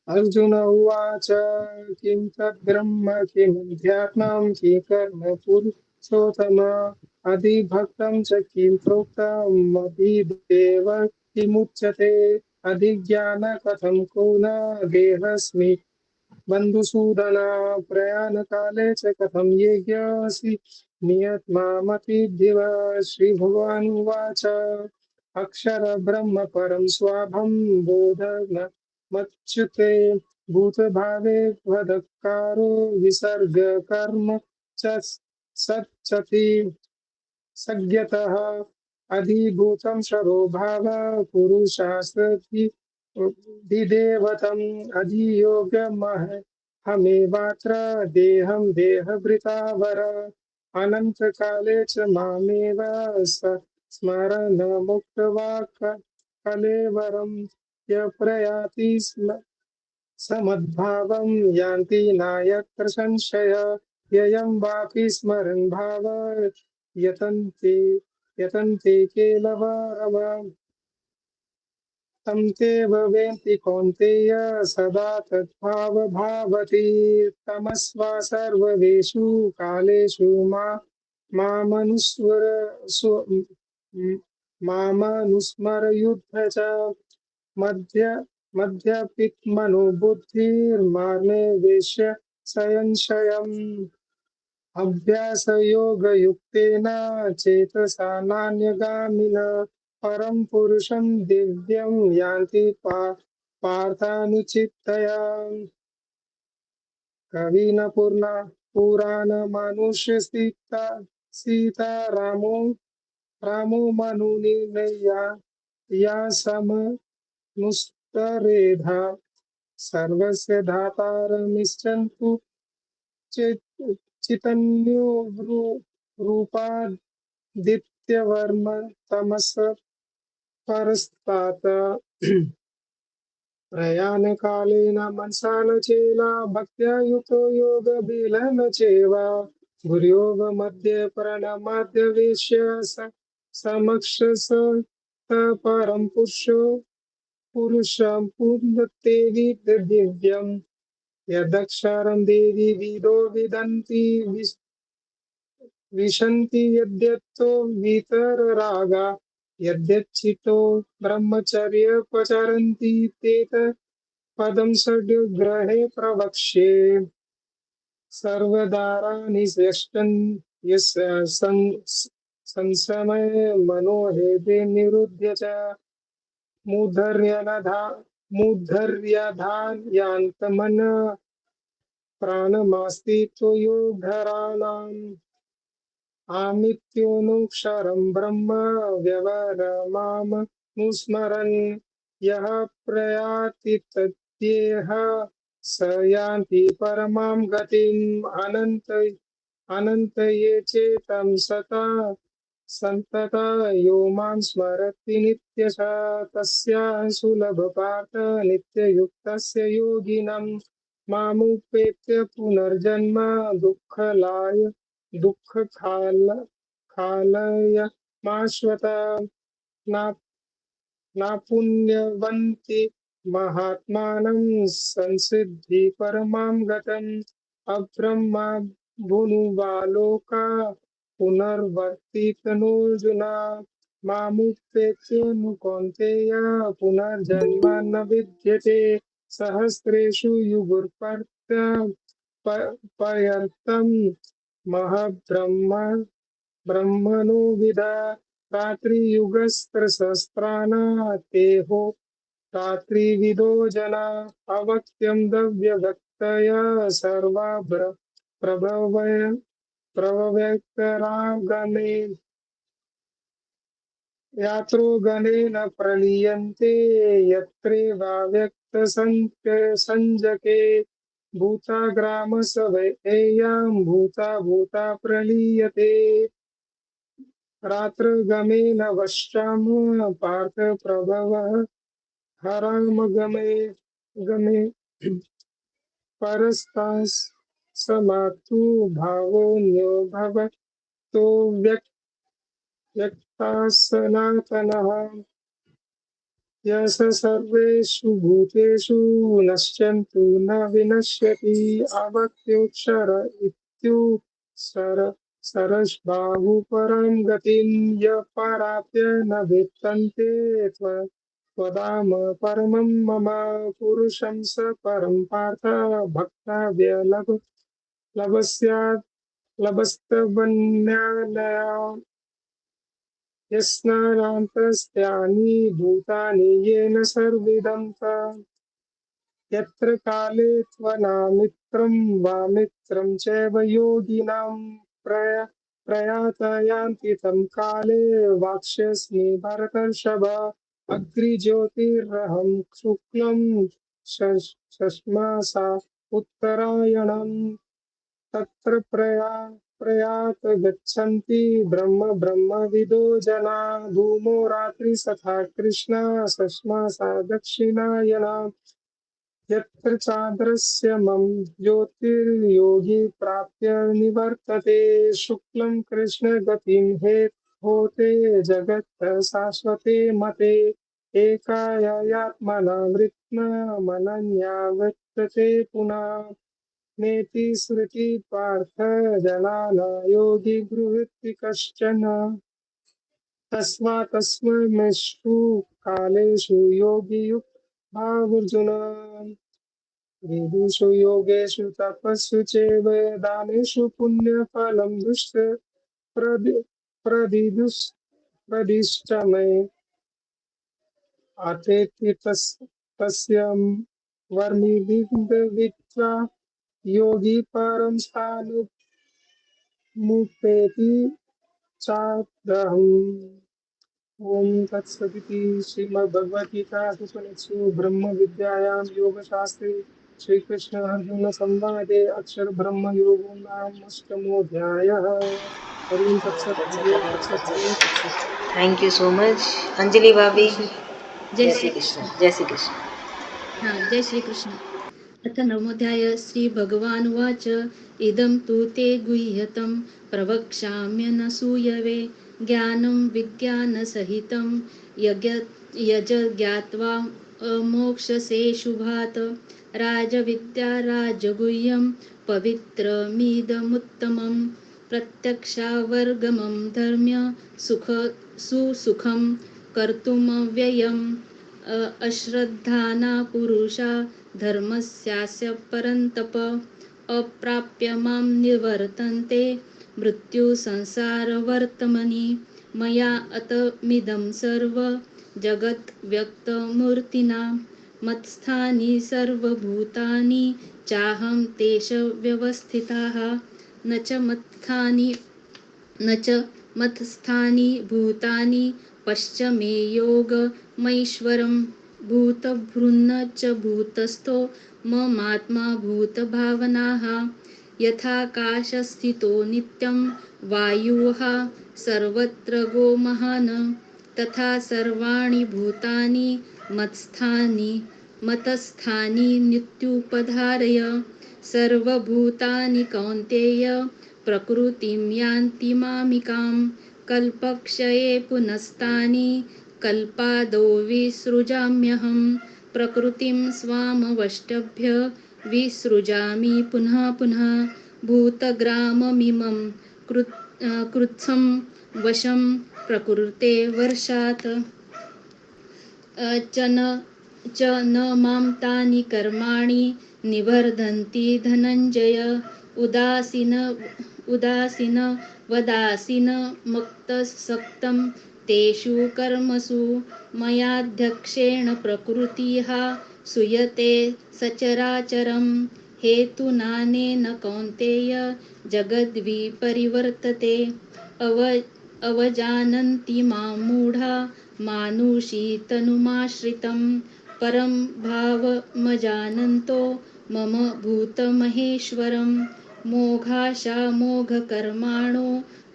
अर्जुन उवाच किं तद्ब्रह्म किमध्यात्मं किकर्म पुरुषोत्तम अधिभक्तं च किं प्रोक्तम् अधिदेव किमुच्यते अधिज्ञान कथं को न गेहस्मि बन्धुसूदन प्रयाणकाले च कथं येज्ञसि नियतमामतिदिव श्रीभगवानुवाच अक्षरब्रह्म परं स्वाभं बोधमच्युते भूतभावे त्वदकारो विसर्गकर्म च सच्चति सज्ञतः अधिभूतं सरोभाव पुरुषास्ति विदेवतम् अधियोगमह हमेवात्र देहं देहभृतावर अनन्तकाले च मामेव स्मरन् मुक्त्वा कलेवरं य प्रयाति स्म समद्भावं यान्ति नायत्र संशय ययं वापि स्मरन् भाव यतन्ते यतन्ते केलवरम तं ते भवेन्ति कौन्तेय सदा तद्भावभावति तमस्वा सर्ववेषु कालेषु मामनुस्वर मामनुस्मरयुध्य च मध्यपित्मनो बुद्धिर्मार्मे वेश्य संशयम् अभ्यासयोगयुक्तेन चेतसा नान्यगामिना परं पुरुषं दिव्यं यान्ति पार्थानुचितया कविन पुराणमनुष्यसीता सीता रामो मनुनिनया या समनुस्तरेधा सर्वस्य धातारमिच्छन्तु चितन्यो रूपादित्यवर्म तमस परस्तात् प्रयाणकालेन मनसा न चेला भक्त्या युक्तो योगबिलन चेवा गुरुयोग मध्ये प्रणमाद्यवेश्य समक्ष स परं पुरुषं पुनत्तेवि दिव्यम् यदक्षरं देवी विदो विदन्ति विशन्ति यद्यतो वितररागा यद्यच्चितो ब्रह्मचर्य प्रचरन्ति तेत पदं षड्ग्रहे प्रवक्ष्ये सर्वदाराणि श्रेष्ठन् संशमय मनोहेदे निरुध्य च मूर्धर्यधान्यान्तमन प्राणमास्ति योगधराणाम् आमित्योनुक्षरं ब्रह्म व्यवरमामनुस्मरन् यः प्रयाति तद्येह स यान्ति परमां गतिम् अनन्तये चेतं सता सन्तता यो मां स्मरति नित्यशा तस्य सुलभपार्थ नित्ययुक्तस्य योगिनं मामुपेत्य पुनर्जन्म दुःखखालय माश्वता नापुण्यवन्ति महात्मानं संसिद्धि परमां गतम् अब्रह्मा भुनुवालोका पुनर्वर्तितनोऽर्जुन मामुपेत्योऽनुकौन्तेय पुनर्जन्म न विद्यते सहस्रेषु युगुर्पर्यन्तं ब्रह्मणो विदा रात्रियुगस्त्रसहस्राणातेहो रात्रिविदो जना अवक्त्यं दव्यव्यक्तय सर्वा प्रभव्यक्तरागमे यात्रो गणेन प्रलीयन्ते यत्रेवाव्यक्तसंज्ञके भूताग्रामसवैयां भूता प्रलीयते रात्रगमेन वश्याम पार्थ प्रभवः हरामगमे परस्तास् समातु भावोऽन्यो भवतो व्यक्ताः सनातनः यस सर्वेषु भूतेषु नश्यन्तु न विनश्यति अवक्त्योक्षर सरसबाहु परं गतिं यः प्राप्य न वित्तन्ते त्वदाम परमं मम पुरुषं स परं पार्थ भक्ताव्य लभस्यात् लभस्तवन्यालया यस्नानान्तस्त्यानि भूतानि येन सर्विदं यत्र काले त्वनामित्रं वा मित्रं चैव योगिनां प्रयातयान्ति तं काले वाक्ष्यस्मि भरतर्षभ अग्रिज्योतिरहं शुक्लं शश्मासा उत्तरायणं तत्र प्रयात गच्छन्ति ब्रह्मविदो जना धूमो रात्रिस्तथा कृष्णा शश्मासा दक्षिणायना यत्र चान्द्रस्यमं ज्योतिर्योगी प्राप्य निवर्तते शुक्लं कृष्णगतिं होते जगत् शाश्वते मते एकायात्मना वृत्नमनन्या वर्तते पुनः नेति स्मृति पार्थ जनाना योगी गृह्यति कश्चन तस्मात्तस्मिन्नेषु कालेषु योगियुक् भावार्जुन वेदेषु योगेषु तपस्सु चैव दानेषु पुण्यफलं प्रदिष्टमय अतेति तस्य वर्णिविद्वा योगी परं स्थानमुपेति चादहम् ओम तत्सदिति श्रीमद्भगवद्गीतासु उपनिषत्सु ब्रह्मविद्यायां योगशास्त्रे श्रीकृष्ण अर्जुन संवादे अक्षर ब्रह्म योगो नाम अष्टमोऽध्यायः हरि तत्सत् हरि ओम तत्सत् हरि ओम तत्सत् thank you so much Anjali भाभी जय श्री जय श्री कृष्ण जय श्री कृष्ण अथ नवमोऽध्याय श्रीभगवानुवाच इदं तु ते गुह्यतं प्रवक्ष्याम्यनसूयवे ज्ञानं विज्ञानसहितं यज्ञात्वा मोक्षसे शुभात् राजविद्या राजगुह्यं पवित्रमिदमुत्तमं प्रत्यक्षावर्गमं धर्म्य सुसुखं कर्तुमव्ययम् अश्रद्धाना पुरुषा धर्मस्यास्य परन्तप अप्राप्य मां निवर्तन्ते मृत्युसंसारवर्तमनि मया अतमिदं सर्व जगत् व्यक्तमूर्तिना मत्स्थानि सर्वभूतानि चाहं तेष व्यवस्थिताः न च मत्स्थानि भूतानि पश्च मे योगमैश्वरं भूतभृन्न च भूतस्थो ममात्मा भूतभावनाः यथाकाशस्थितो नित्यं वायुः सर्वत्र गो महान् तथा सर्वाणि भूतानि मतस्थानि नित्युपधारय सर्वभूतानि कौन्तेय प्रकृतिं यान्ति मामिकां कल्पक्षये पुनस्तानि कल्पादौ विसृजाम्यहं प्रकृतिं स्वामवष्टभ्य विसृजामि पुनः पुनः भूतग्राममिमं कृत्स्नं वशं प्रकृते वर्षात् च न मां तानि कर्माणि निवर्धन्ति धनञ्जय उदासीन वदासीन मुक्तसक्तं तेषु कर्मसु मयाध्यक्षेण प्रकृतिः सूयते सचराचरं हेतुनानेन कौन्तेय जगद्विपरिवर्तते अवजानन्ति मां मूढा मानुषीतनुमाश्रितं परं भावमजानन्तो मम भूतमहेश्वरं मोघाशामोघकर्माणो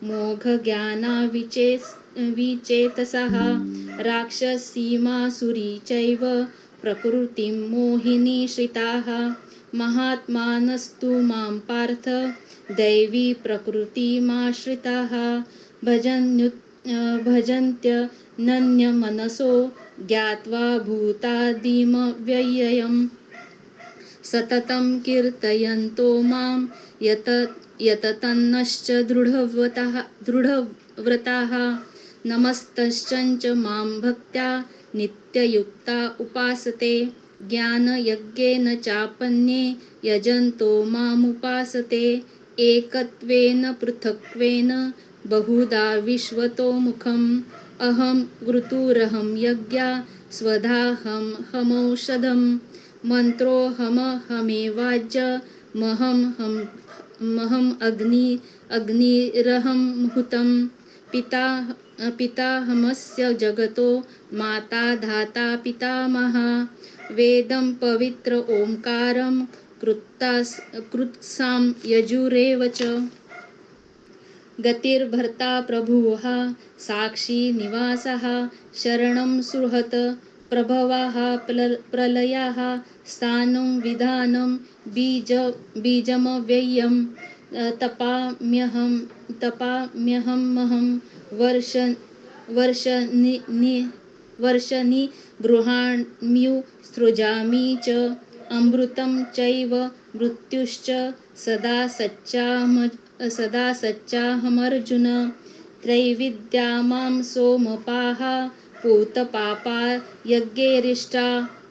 मोघज्ञानाविचेतसः राक्षसीमासुरी चैव प्रकृतिं मोहिनीश्रिताः महात्मानस्तु मां पार्थ दैवी प्रकृतिमाश्रिताः भजन्त्यनन्यमनसो ज्ञात्वा भूतादिमव्ययम् सततं कीर्तयन्तो मां यततन्नश्च दृढव्रताः नमस्तश्च मां भक्त्या नित्ययुक्ता उपासते ज्ञानयज्ञेन चापन्ये यजन्तो मामुपासते एकत्वेन पृथक्त्वेन बहुधा विश्वतोमुखम् अहं ऋतुरहं यज्ञा स्वधाहं हमौषधं मन्त्रोऽहमहमेवाज्यमहम् अग्निरहं हुतं पिताहमस्य जगतो माता धाता पितामहा वेदं पवित्र ओंकारं कृत्सां यजुरेव च गतिर्भर्ता प्रभुः साक्षी निवासः शरणं सुहृत् प्रभवः प्रलयः स्थानं विधानं बीजमव्ययं तपाम्यहमहं वर्षनि गृहाण्युत्सृजामि च अमृतं चैव मृत्युश्च सदा सच्चाहमर्जुन त्रैविद्या मां सोमपाः पूतपापा यज्ञेरिष्टा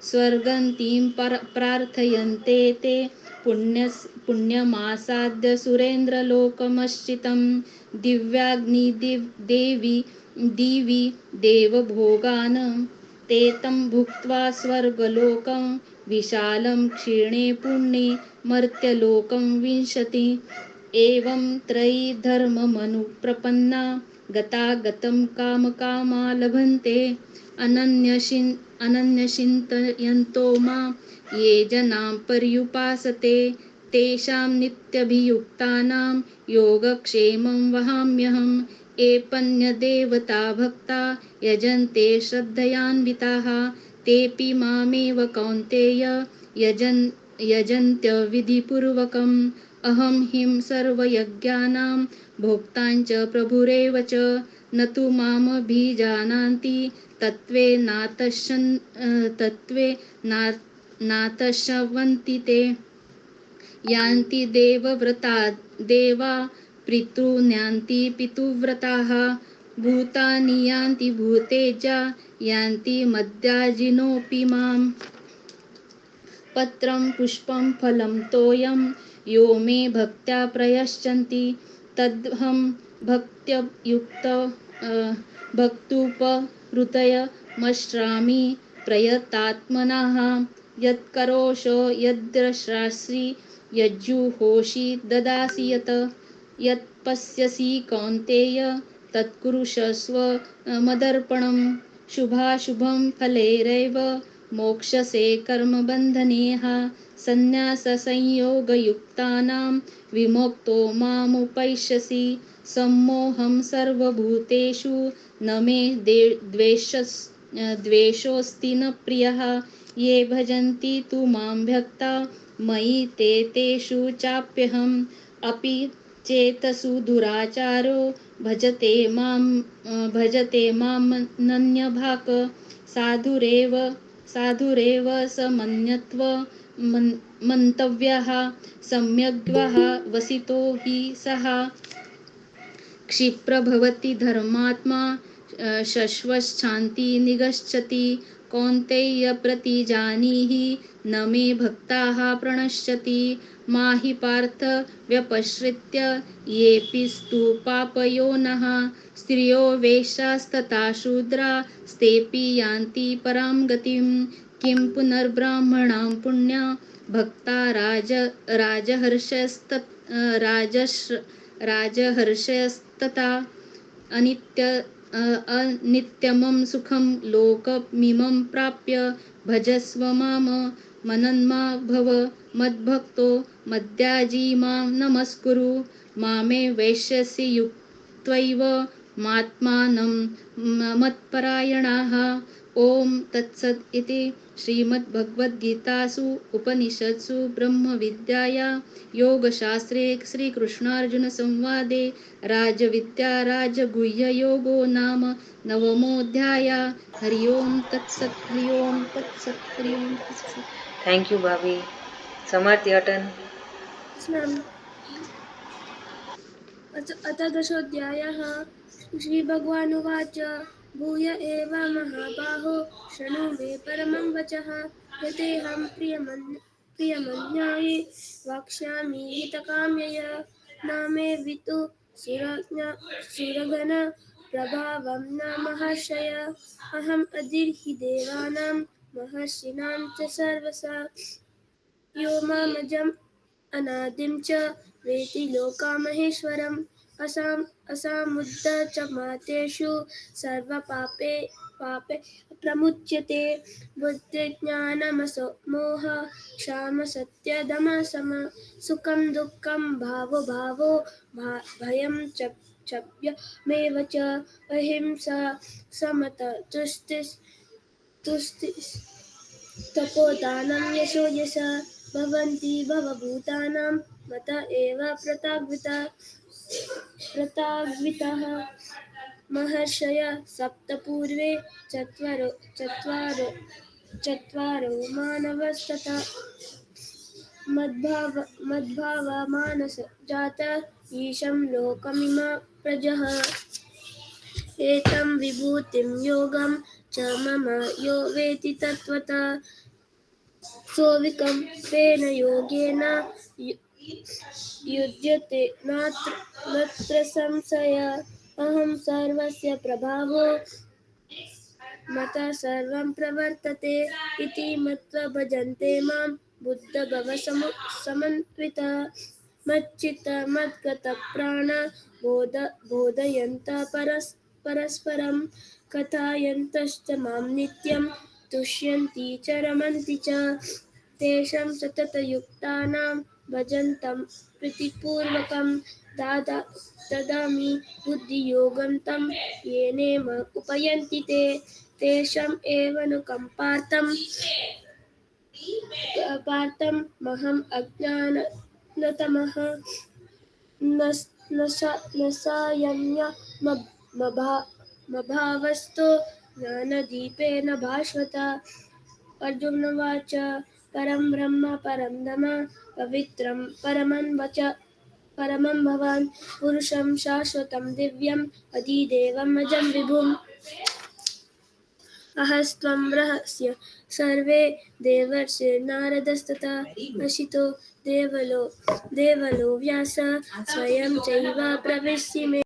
स्वर्गन्तीं प्रार्थयन्ते ते पुण्यमासाद्य सुरेन्द्रलोकमश्चितं दिवि देवभोगान् ते तं भुक्त्वा स्वर्गलोकं विशालं क्षीणे पुण्ये मर्त्यलोकं विंशति एवं त्रयी धर्ममनुप्रपन्ना गतागतं कामकामा लभन्ते अनन्यचिन्तयन्तो मां ये जनाः पर्युपासते तेषां नित्यभियुक्तानां योगक्षेमं वहाम्यहम् एपन्यदेवता भक्ता यजन्ते श्रद्धयान्विताः तेऽपि मामेव कौन्तेय यजन्त्यविधिपूर्वकम् अहं हिं सर्वयज्ञानां भोक्ताञ्च प्रभुरेव च न तु मामभिजानान्ति तत्त्वे नातश्रवन्ति ते यान्ति देवव्रता देवा पितॄन्यान्ति पितुव्रताः भूतानि यान्ति भूतेजा यान्ति मद्याजिनोऽपि माम् पत्रं पुष्पं फलं तोयं यो मे भक्त्या प्रयश्चन्ति तदहं भक्त्युपहृतयमश्रामि प्रयतात्मनः यत्करोषो यद्द्रष्टासि यज्जुहोषि ददासि यत्पश्यसि कौन्तेय तत्कुरुष्व मदर्पणं शुभाशुभं फलैरेव मोक्षसे कर्मबन्धनेः सन्न्याससंयोगयुक्तानां विमुक्तो मामुपैष्यसि सम्मोहं सर्वभूतेषु न मे द्वेषोऽस्ति न प्रियः ये भजन्ति तु मां भक्ता मयि ते तेषु चाप्यहम् अपि चेतसु दुराचारो भजते मामनन्यभाक् साधुरेव समन्यत्व मन्तव्यः सम्यग्वः वसितो हि सः क्षिप्रभवति धर्मात्मा शश्वच्छान्ति निगच्छति कौन्तेय प्रतिजानीहि न मे भक्ताः प्रणश्यति माहि पार्थ व्यपश्रित्य येऽपि स्तु पापयोनः स्त्रियो वेश्यास्तथा शूद्रा स्तेऽपि यान्ति परां गतिं किं पुनर्ब्राह्मणां पुण्या भक्ता राजहर्षस्तथा अनित्यमं सुखं लोकमिमं प्राप्य भजस्व माम मनन्मा भव मद्भक्तो मद्याजी मां नमस्कुरु मामे वैश्यसि युक्त्वैव मात्मानं मत्परायणाः ॐ तत्सत् इति श्रीमद्भगवद्गीतासु उपनिषत्सु ब्रह्मविद्याया योगशास्त्रे श्रीकृष्णार्जुनसंवादे राजविद्या राजगुह्ययोगो नाम नवमोऽध्यायः हरि ओम तत्सत् हरि ओम तत्सत् हरि ओम तत्सत्। थैंक यू भाभी। समर्थ यटन। अथ दशोऽध्यायः श्रीभगवानुवाच भूय एव महाबाहो शृणु मे परमं वचः यतेऽहं प्रियमन्याये वक्ष्यामि हितकाम्यया नामे वितु सुरगण प्रभावं न महर्षय अहम् अधिर्हि देवानां महर्षीणां च सर्वसा यो मामजम् अनादिं च वेति लोकामहेश्वरम् असामुद्द च मातेषु सर्वपापे पापे प्रमुच्यते बुद्धिज्ञानमसो मोह क्षाम सत्यदमसम सुखं दुःखं भावो भावो भयं चप्यमेव च अहिंसा समता तुष्टिस् तपोदानं यशो यश भवन्ति भवभूतानां मत एव प्रताग्वितः महर्षय सप्त पूर्वे चत्वारो मानवस्तथा मद्भावा मानस जाता ईशं लोकमिमा प्रजः एतं विभूतिं योगं च मम यो वेति तत्त्वतः सोऽविकम्पेन योगेन युज्यते नत्र संशय अहं सर्वस्य प्रभावो मता सर्वं प्रवर्तते इति मत्वा भजन्ते मां बुद्धभवसमन्विता मच्चित्ता मद्गतप्राण बोधयन्तः परस्परं कथायन्तश्च मां नित्यं तुष्यन्ति च रमन्ति च तेषां सततयुक्तानां भजन्तं प्रीतिपूर्वकं ददामि बुद्धियोगं तं येनेम उपयन्ति ते तेषाम् एव पार्थं महम् अज्ञानतमः न सायम्यमभावस्तो ज्ञानदीपेन भास्वता अर्जुनवाच परं ब्रह्म परं धाम पवित्रं परमं वच परमं भवान् पुरुषं शाश्वतं दिव्यम् अधिदेवम् अजं विभुम् अहस्त्वं रहस्य सर्वे देवर्षिर्नारदस्तथा अशितो देवलो व्यास स्वयं चैव प्रविश्य मे